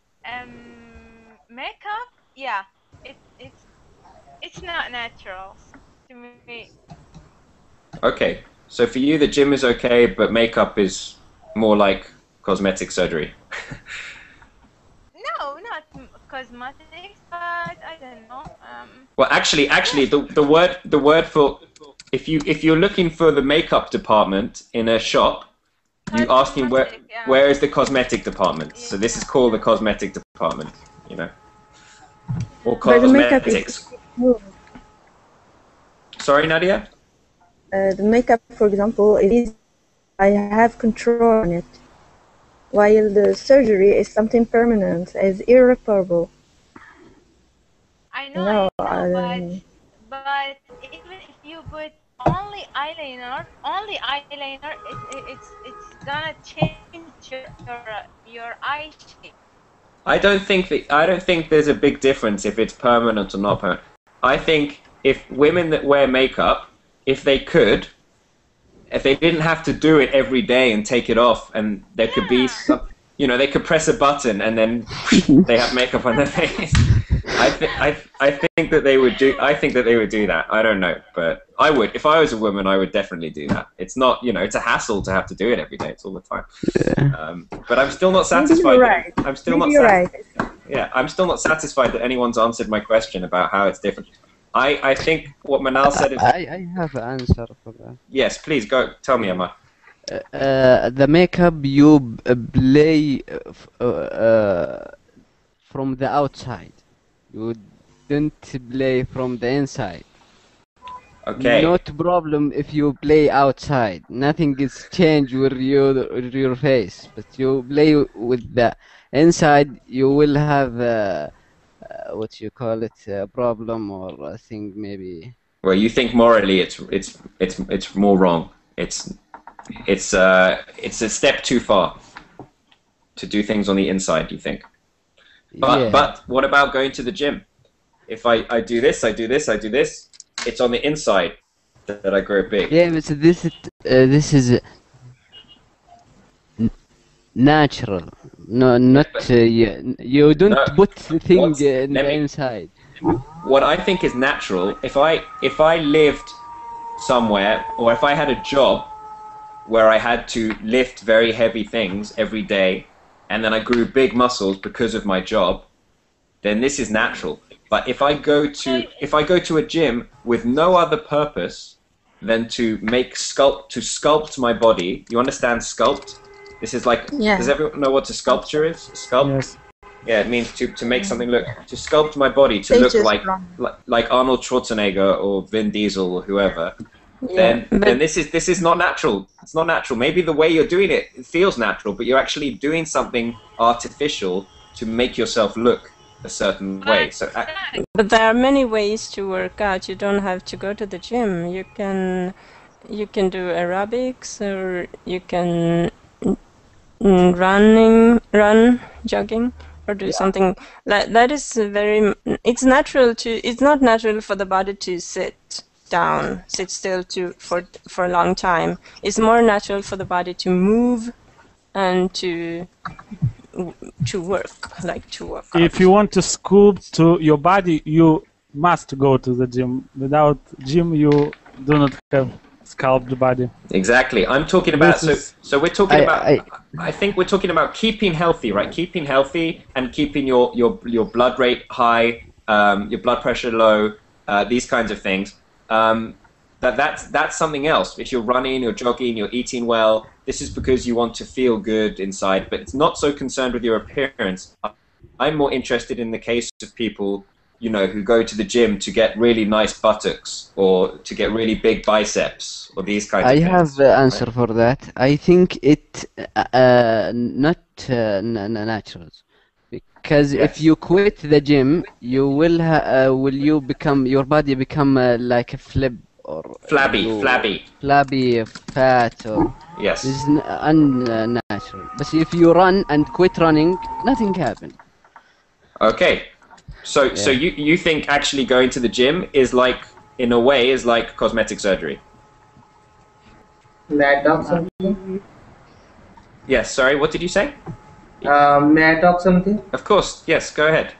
makeup, yeah, it's not natural to me. Okay, so for you, the gym is okay, but makeup is more like cosmetic surgery. No, not cosmetics, but I don't know. Well, actually, the word for if you're looking for the makeup department in a shop, you asking where is the cosmetic department? So this is called the cosmetic department, you know, or cosmetics. Sorry, Nadia. The makeup, for example, I have control on it, while the surgery is something permanent, is irreparable. I know, but even if you put only eyeliner, it's gonna change your eye shape. I don't think there's a big difference if it's permanent or not permanent. I think if women that wear makeup, if they didn't have to do it every day and take it off, and there could be some, they could press a button and then they have makeup on their face. I think that they would do. I think that they would do that. I don't know, but I would. If I was a woman, I would definitely do that. It's not, it's a hassle to have to do it every day. It's all the time. Yeah. But I'm still not satisfied. Right. I'm still not. Yeah, I'm still not satisfied that anyone's answered my question about how it's different. I think what Manal said is... I have an answer for that. Yes, please, go. Tell me, Amma. The makeup you play from the outside. You don't play from the inside. Okay. Not problem if you play outside. Nothing is changed with your face. But you play with the inside, you will have... what you call it, a problem or a thing maybe. Well, you think morally it's more wrong. It's it's a step too far to do things on the inside. Do you think? But what about going to the gym? If I do this, I do this, I do this, it's on the inside that I grow big. Yeah, but this is natural. No, not you don't put the thing in the inside. What I think is natural, if I lived somewhere, or if I had a job where I had to lift very heavy things every day, and then I grew big muscles because of my job, then this is natural. But if I go to a gym with no other purpose than to sculpt my body, you understand sculpt? This is like, does everyone know what a sculpture is? Sculpt? Yes. Yeah, it means to make something look, to sculpt my body to look like Arnold Schwarzenegger or Vin Diesel or whoever. Then this is not natural. It's not natural. Maybe the way you're doing it feels natural, but you're actually doing something artificial to make yourself look a certain way. So, but there are many ways to work out. You don't have to go to the gym. You can do aerobics, or you can run, jogging, or do something that is very. It's natural to. It's not natural for the body to sit still for a long time. It's more natural for the body to move and to work, like to work out. If you want to sculpt your body, you must go to the gym. Without gym, you do not have sculpted body. Exactly. I'm talking about so we're talking about I think we're talking about keeping healthy, right? Keeping healthy and keeping your blood rate high, your blood pressure low, these kinds of things. That's something else. If you're running, you're jogging, you're eating well, this is because you want to feel good inside, but it's not so concerned with your appearance. I'm more interested in the case of people, who go to the gym to get really nice buttocks or to get really big biceps or these kinds of things. I have the answer for that. I think it not natural. Because if you quit the gym, you will your body become like a flip or flabby, fat, or yes, this is unnatural. But if you run and quit running, nothing happens. Okay, so you think actually going to the gym is like, in a way, is like cosmetic surgery? May I talk something? Yes. Sorry. What did you say? May I talk something? Of course, yes, go ahead.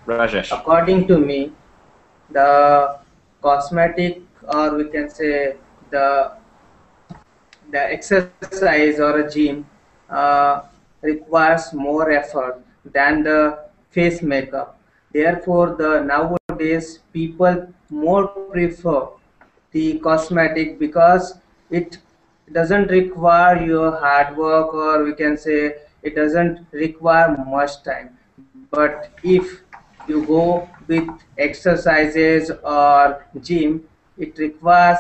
Rajesh. According to me, the cosmetic, or we can say the exercise or a gym requires more effort than the face makeup. Therefore, nowadays people more prefer the cosmetic because it doesn't require your hard work, or we can say it doesn't require much time. But if you go with exercises or gym, it requires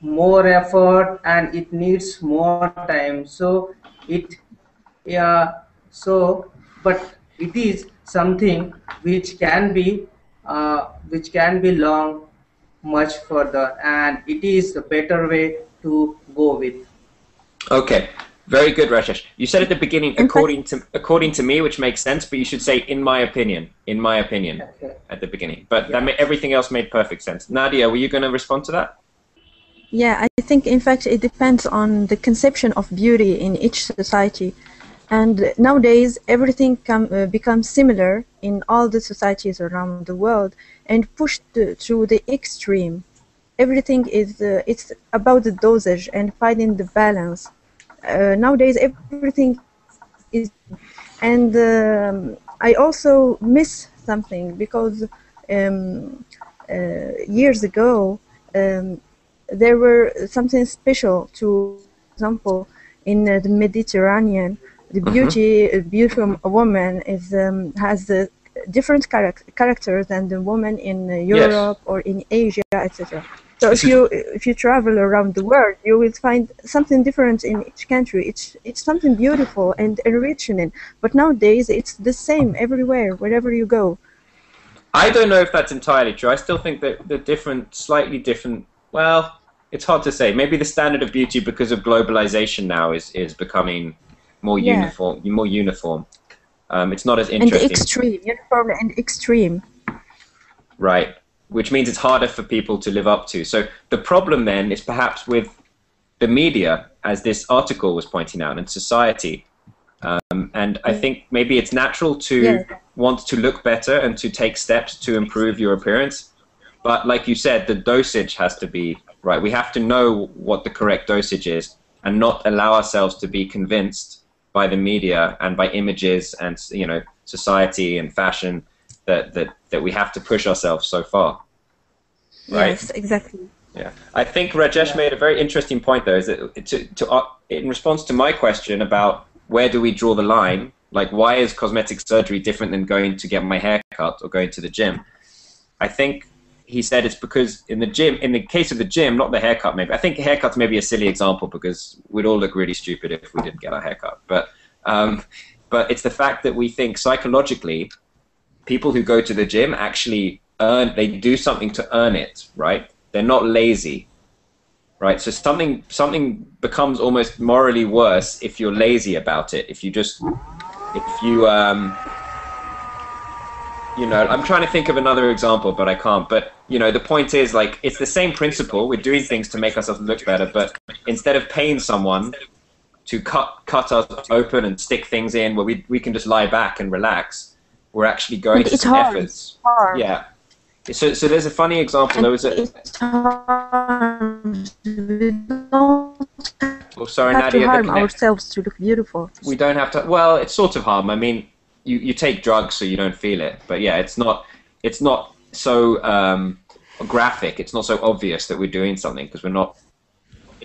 more effort and it needs more time. So but it is something which can be long much further, and it is a better way to go with. Okay, very good, Rajesh. You said at the beginning, according to me, which makes sense, but you should say in my opinion, Okay. at the beginning. But everything else made perfect sense. Nadia, were you going to respond to that? Yeah, I think in fact it depends on the conception of beauty in each society. And nowadays everything becomes similar in all the societies around the world and pushed to the extreme. Everything is it's about the dosage and finding the balance. Nowadays everything is, and I also miss something because years ago there were something special to, for example, in the Mediterranean, the beautiful woman is has a different character than the woman in Europe or in Asia, etc. So if you travel around the world, you will find something different in each country. It's something beautiful and enriching. But nowadays it's the same everywhere, wherever you go. I don't know if that's entirely true. I still think that the slightly different. Well, it's hard to say. Maybe the standard of beauty, because of globalization now, is becoming more uniform. It's not as interesting. And extreme, uniform and extreme. Right, which means it's harder for people to live up to. So the problem then is perhaps with the media, as this article was pointing out, and society. And I think maybe it's natural to want to look better and to take steps to improve your appearance. But like you said, the dosage has to be right. We have to know what the correct dosage is and not allow ourselves to be convinced by the media and by images and, you know, society and fashion that we have to push ourselves so far. Right? Yes, exactly. Yeah, I think Rajesh made a very interesting point, though, is that in response to my question about where do we draw the line, like why is cosmetic surgery different than going to get my hair cut or going to the gym? I think he said it's because in the gym, in the case of the gym, not the haircut maybe. I think haircut's maybe a silly example because we'd all look really stupid if we didn't get our haircut. But it's the fact that we think psychologically, people who go to the gym actually they do something to earn it, right? They're not lazy, right? So something becomes almost morally worse if you're lazy about it. If you you know, I'm trying to think of another example, but I can't. But you know, the point is, like, it's the same principle. We're doing things to make ourselves look better, but instead of paying someone to cut us open and stick things in where we can just lie back and relax, we're actually going to some efforts. Yeah. So there's a funny example. There was a. Oh, sorry, Nadia. We have to harm ourselves to look beautiful. We don't have to. Well, it's sort of harm. I mean, you take drugs so you don't feel it, but yeah, it's not so graphic. It's not so obvious that we're doing something because we're not.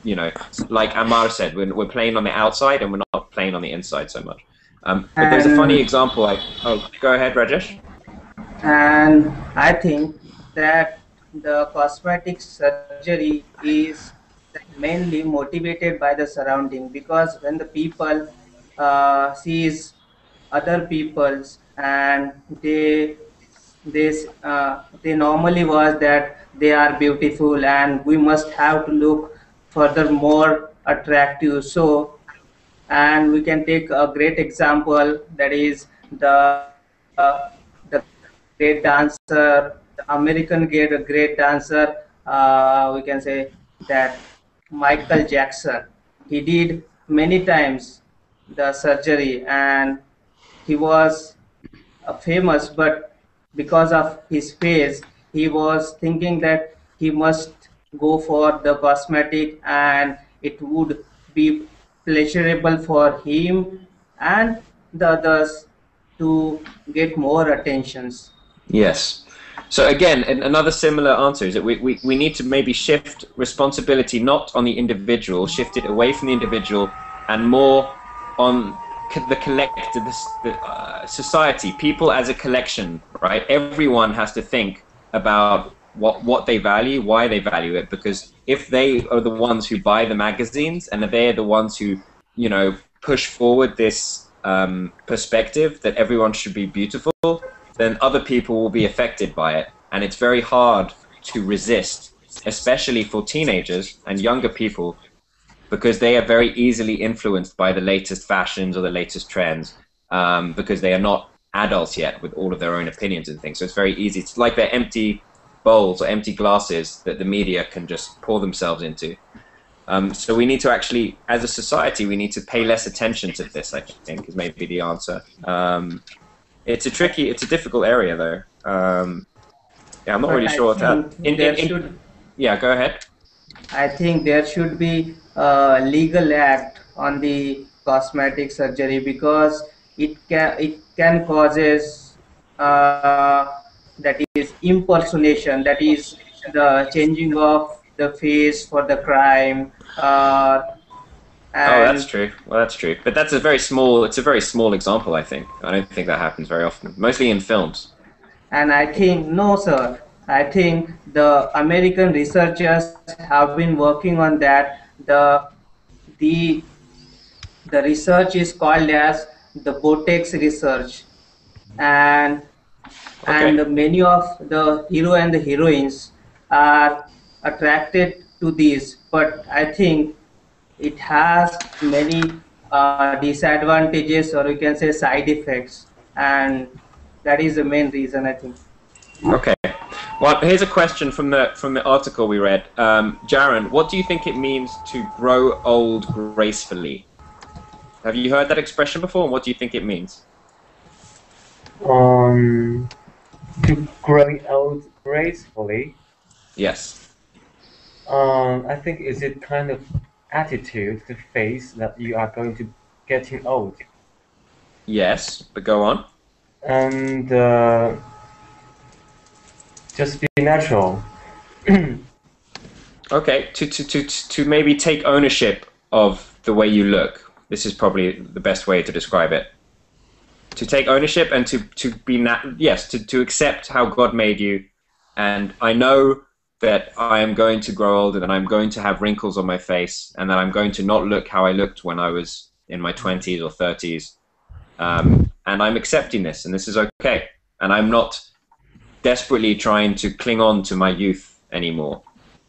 You know, like Amar said, we're playing on the outside and we're not playing on the inside so much. But there's a funny example. Go ahead, Rajesh. And I think that the cosmetic surgery is mainly motivated by the surrounding, because when the people sees other people's and they normally was that they are beautiful and we must have to look further more attractive. So, and we can take a great example, that is the great dancer, American great dancer, we can say that Michael Jackson. He did many times the surgery and he was famous, but because of his face, he was thinking that he must go for the cosmetic and it would be pleasurable for him and the others to get more attentions. Yes. So again, another similar answer is that we need to maybe shift responsibility not on the individual, shift it away from the individual and more on the collective, the society, people as a collection, right? Everyone has to think about what they value, why they value it, because if they are the ones who buy the magazines and they're the ones who, you know, push forward this perspective that everyone should be beautiful, then other people will be affected by it. And it's very hard to resist, especially for teenagers and younger people, because they are very easily influenced by the latest fashions or the latest trends, because they are not adults yet with all of their own opinions and things. So it's very easy. It's like they're empty bowls or empty glasses that the media can just pour themselves into. So we need to actually, as a society, we need to pay less attention to this, I think, is maybe the answer. It's a difficult area, though. Yeah, I'm not really sure what that. Yeah, go ahead. I think there should be a legal act on the cosmetic surgery, because it can causes that is impersonation, that is the changing of the face for the crime. Oh, that's true. Well, that's true. But that's a very small example, I think. I don't think that happens very often, mostly in films. And I think, no, sir, I think the American researchers have been working on that. The research is called as the Botox research. And many of the hero and the heroines are attracted to this, but I think it has many disadvantages, or you can say side effects, and that is the main reason, I think. Okay. Well, here's a question from the article we read. Jaron, what do you think it means to grow old gracefully? Have you heard that expression before, and what do you think it means? To growing old gracefully. Yes. I think is it kind of attitude to face that you are going to getting old. Yes, but go on. And just be natural. Okay, to maybe take ownership of the way you look. This is probably the best way to describe it. To take ownership and to be to accept how God made you. And I know that I am going to grow old, and I'm going to have wrinkles on my face, and that I'm going to not look how I looked when I was in my 20s or 30s. And I'm accepting this, and this is okay. And I'm not desperately trying to cling on to my youth anymore,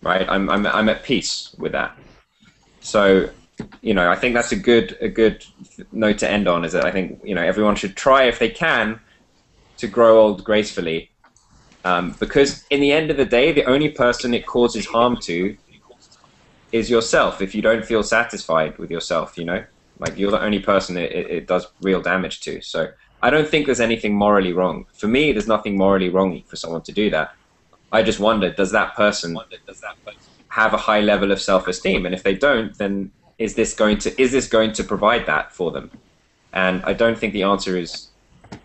right? I'm at peace with that. So, you know, I think that's a good note to end on. Is that I think, you know, everyone should try, if they can, to grow old gracefully, because in the end of the day, the only person it causes harm to is yourself. If you don't feel satisfied with yourself, you know, like you're the only person it does real damage to. So I don't think there's anything morally wrong. For me, there's nothing morally wrong for someone to do that. I just wonder, does that person have a high level of self-esteem? And if they don't, then is this going to provide that for them? And I don't think the answer is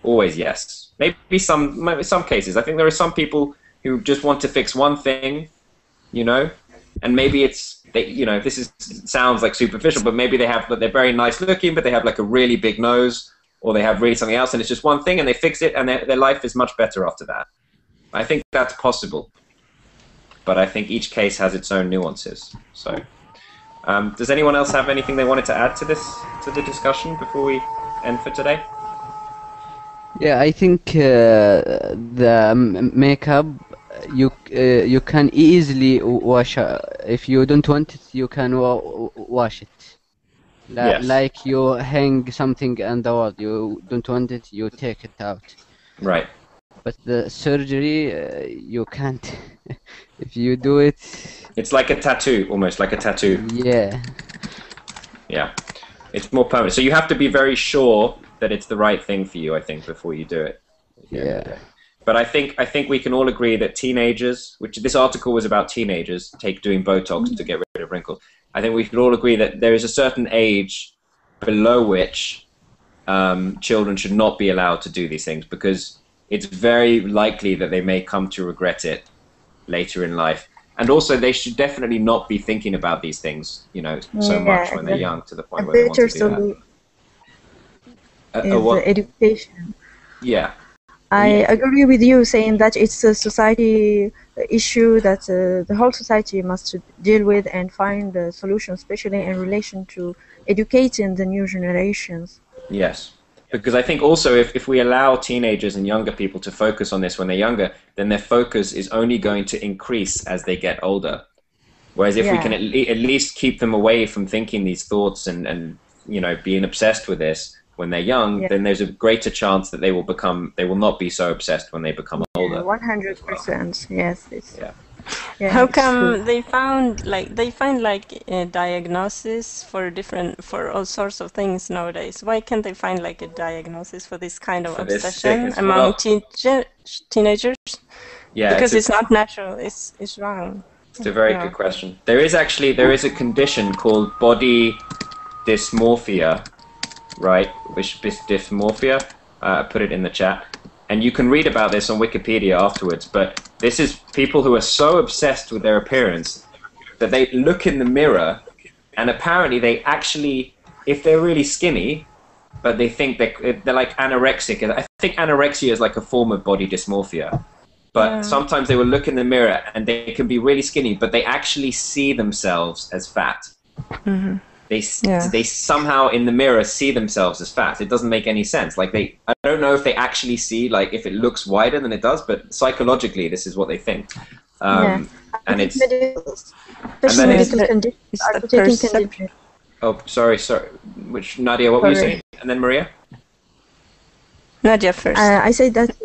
always yes. Maybe some cases. I think there are some people who just want to fix one thing, you know, and maybe you know, sounds like superficial, but maybe they're very nice looking, but they have like a really big nose, or they have really something else, and it's just one thing, and they fix it, and their life is much better after that. I think that's possible, but I think each case has its own nuances. So, does anyone else have anything they wanted to add to the discussion before we end for today? Yeah, I think the makeup you can easily wash. If you don't want it, you can wash it. Yes. Like you hang something on the wall, you don't want it, you take it out. Right. But the surgery, you can't. If you do it, it's like a tattoo, almost like a tattoo. Yeah. Yeah, it's more permanent. So you have to be very sure that it's the right thing for you, I think, before you do it. Yeah. But I think we can all agree that teenagers, which this article was about teenagers, doing Botox to get rid of wrinkles. I think we can all agree that there is a certain age below which children should not be allowed to do these things, because it's very likely that they may come to regret it later in life. And also, they should definitely not be thinking about these things, you know, so much when they're young, to the point where they want to do that. Is education. Yeah. I agree with you saying that it's a society issue that the whole society must deal with and find a solution, especially in relation to educating the new generations. Yes, because I think also if we allow teenagers and younger people to focus on this when they're younger, then their focus is only going to increase as they get older. Whereas if we can at least keep them away from thinking these thoughts and you know, being obsessed with this when they're young, then there's a greater chance that they will not be so obsessed when they become older. 100%, yes. How come they find diagnosis for all sorts of things nowadays? Why can't they find like a diagnosis for this kind of obsession among teenagers? Yeah, because it's not natural. It's wrong. It's a very good question. There is a condition called body dysmorphia. Right, dysmorphia. Put it in the chat, and you can read about this on Wikipedia afterwards. But this is people who are so obsessed with their appearance that they look in the mirror, and apparently they actually, if they're really skinny, but they think they're like anorexic. I think anorexia is like a form of body dysmorphia. But sometimes they will look in the mirror and they can be really skinny, but they actually see themselves as fat. Mm-hmm. They somehow in the mirror see themselves as fat. It doesn't make any sense. Like I don't know if they actually see, like, if it looks wider than it does, but psychologically this is what they think. And it's special then medical conditions are to take in consideration. Oh, sorry. Which Nadia? What were you saying? And then Maria. Nadia first. I said that.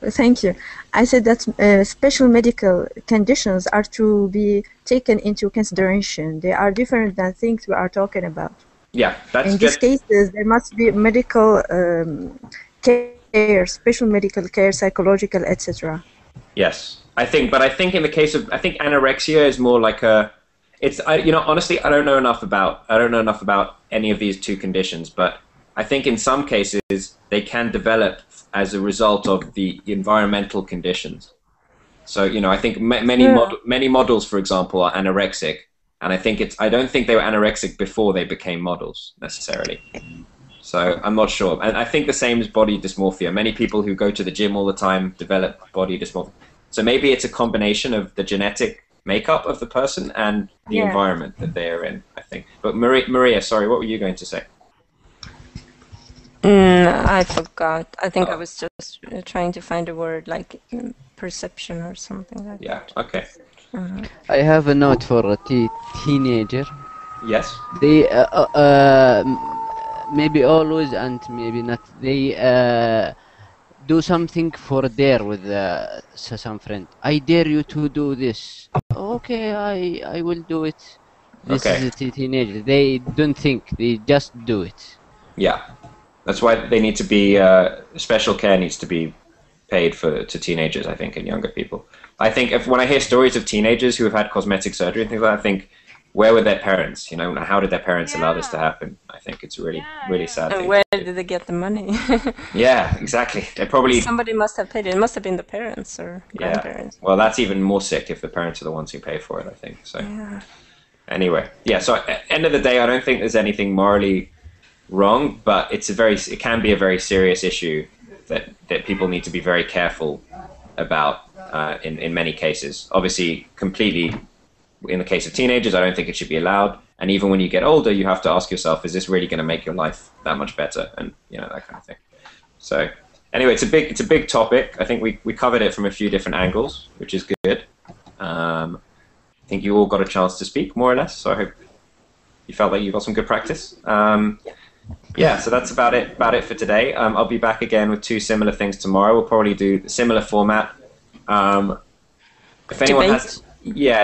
Thank you. I said that special medical conditions are to be taken into consideration. They are different than things we are talking about. Yeah, that's in these cases, there must be medical care, special medical care, psychological, etc. Yes, I think in the case of, I think anorexia is more like honestly, I don't know enough about any of these two conditions, but I think in some cases they can develop as a result of the environmental conditions. So, I think many models, for example, are anorexic, and I don't think they were anorexic before they became models necessarily. So I'm not sure. And I think the same is body dysmorphia. Many people who go to the gym all the time develop body dysmorphia. So maybe it's a combination of the genetic makeup of the person and the environment that they are in, I think. But Maria, sorry, what were you going to say? I forgot. I think I was just trying to find a word like perception or something like that. Yeah, okay. I have a note for a teenager. Yes. They maybe always and maybe not. They do something for dare with some friend. I dare you to do this. Okay, I will do it. This is a teenager. They don't think. They just do it. Yeah. That's why they need to be, special care needs to be paid to teenagers, I think, and younger people. I think when I hear stories of teenagers who have had cosmetic surgery and things like that, I think, where were their parents? How did their parents allow this to happen? I think it's a really sad thing. And where did they get the money? Yeah, exactly. They probably... Somebody must have paid it. It must have been the parents or grandparents. Well, that's even more sick if the parents are the ones who pay for it, I think. So, anyway. Yeah, so at the end of the day, I don't think there's anything morally wrong, but it can be a very serious issue that people need to be very careful about in many cases. Obviously, completely in the case of teenagers, I don't think it should be allowed. And even when you get older, you have to ask yourself, is this really going to make your life that much better? And that kind of thing. So anyway, it's a big topic. I think we covered it from a few different angles, which is good. I think you all got a chance to speak more or less. So I hope you felt like you got some good practice. Yeah, so that's about it for today. I'll be back again with 2 similar things tomorrow. We'll probably do a similar format. If anyone has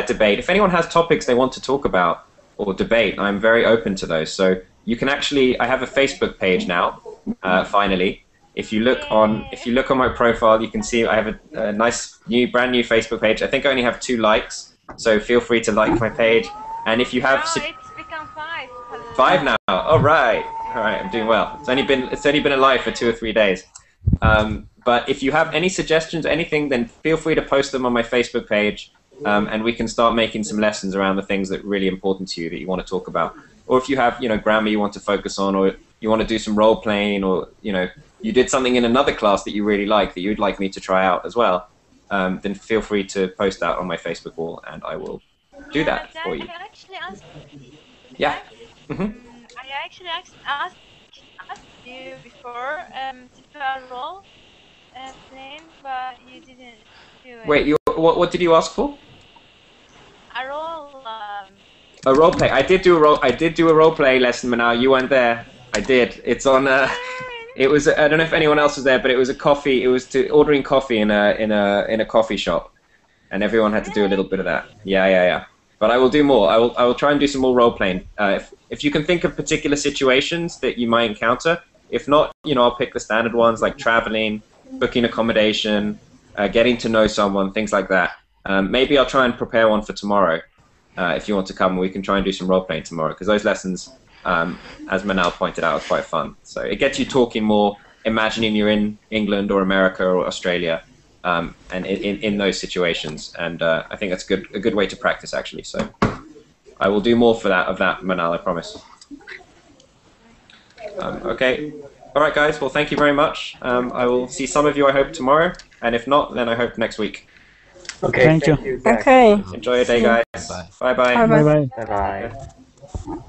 debate. If anyone has topics they want to talk about or debate, I'm very open to those. So you can I have a Facebook page now. Finally, if you look on my profile, you can see I have a nice brand new Facebook page. I think I only have 2 likes, so feel free to like my page. And if you have it's become 5. 5 now. All right, I'm doing well. It's only been alive for 2 or 3 days. But if you have any suggestions, anything, then feel free to post them on my Facebook page, and we can start making some lessons around the things that are really important to you that you want to talk about. Or if you have, grammar you want to focus on, or you want to do some role playing, or you did something in another class that you really like that you'd like me to try out as well, then feel free to post that on my Facebook wall, and I will do that for you. I actually asked. Yeah. I actually asked you before to do a role playing, but you didn't do it. Wait, what did you ask for? A role. A role play. I did do a role play lesson, Manal. You weren't there. I did. It's on. It was. I don't know if anyone else was there, but it was a coffee. It was ordering coffee in a coffee shop, and everyone had to do a little bit of that. Yeah. But I will do more. I will try and do some more role playing. If you can think of particular situations that you might encounter. If not, I'll pick the standard ones like traveling, booking accommodation, getting to know someone, things like that. Maybe I'll try and prepare one for tomorrow. If you want to come, we can try and do some role playing tomorrow, because those lessons, as Manal pointed out, are quite fun. So it gets you talking more, imagining you're in England or America or Australia, and in those situations. And I think that's a good way to practice, actually. So I will do more of that, Manal, I promise. Okay. All right, guys. Well, thank you very much. I will see some of you, I hope, tomorrow. And if not, then I hope next week. Okay. Thank you. Okay. Enjoy your day, guys. Bye-bye. Bye-bye. Bye-bye.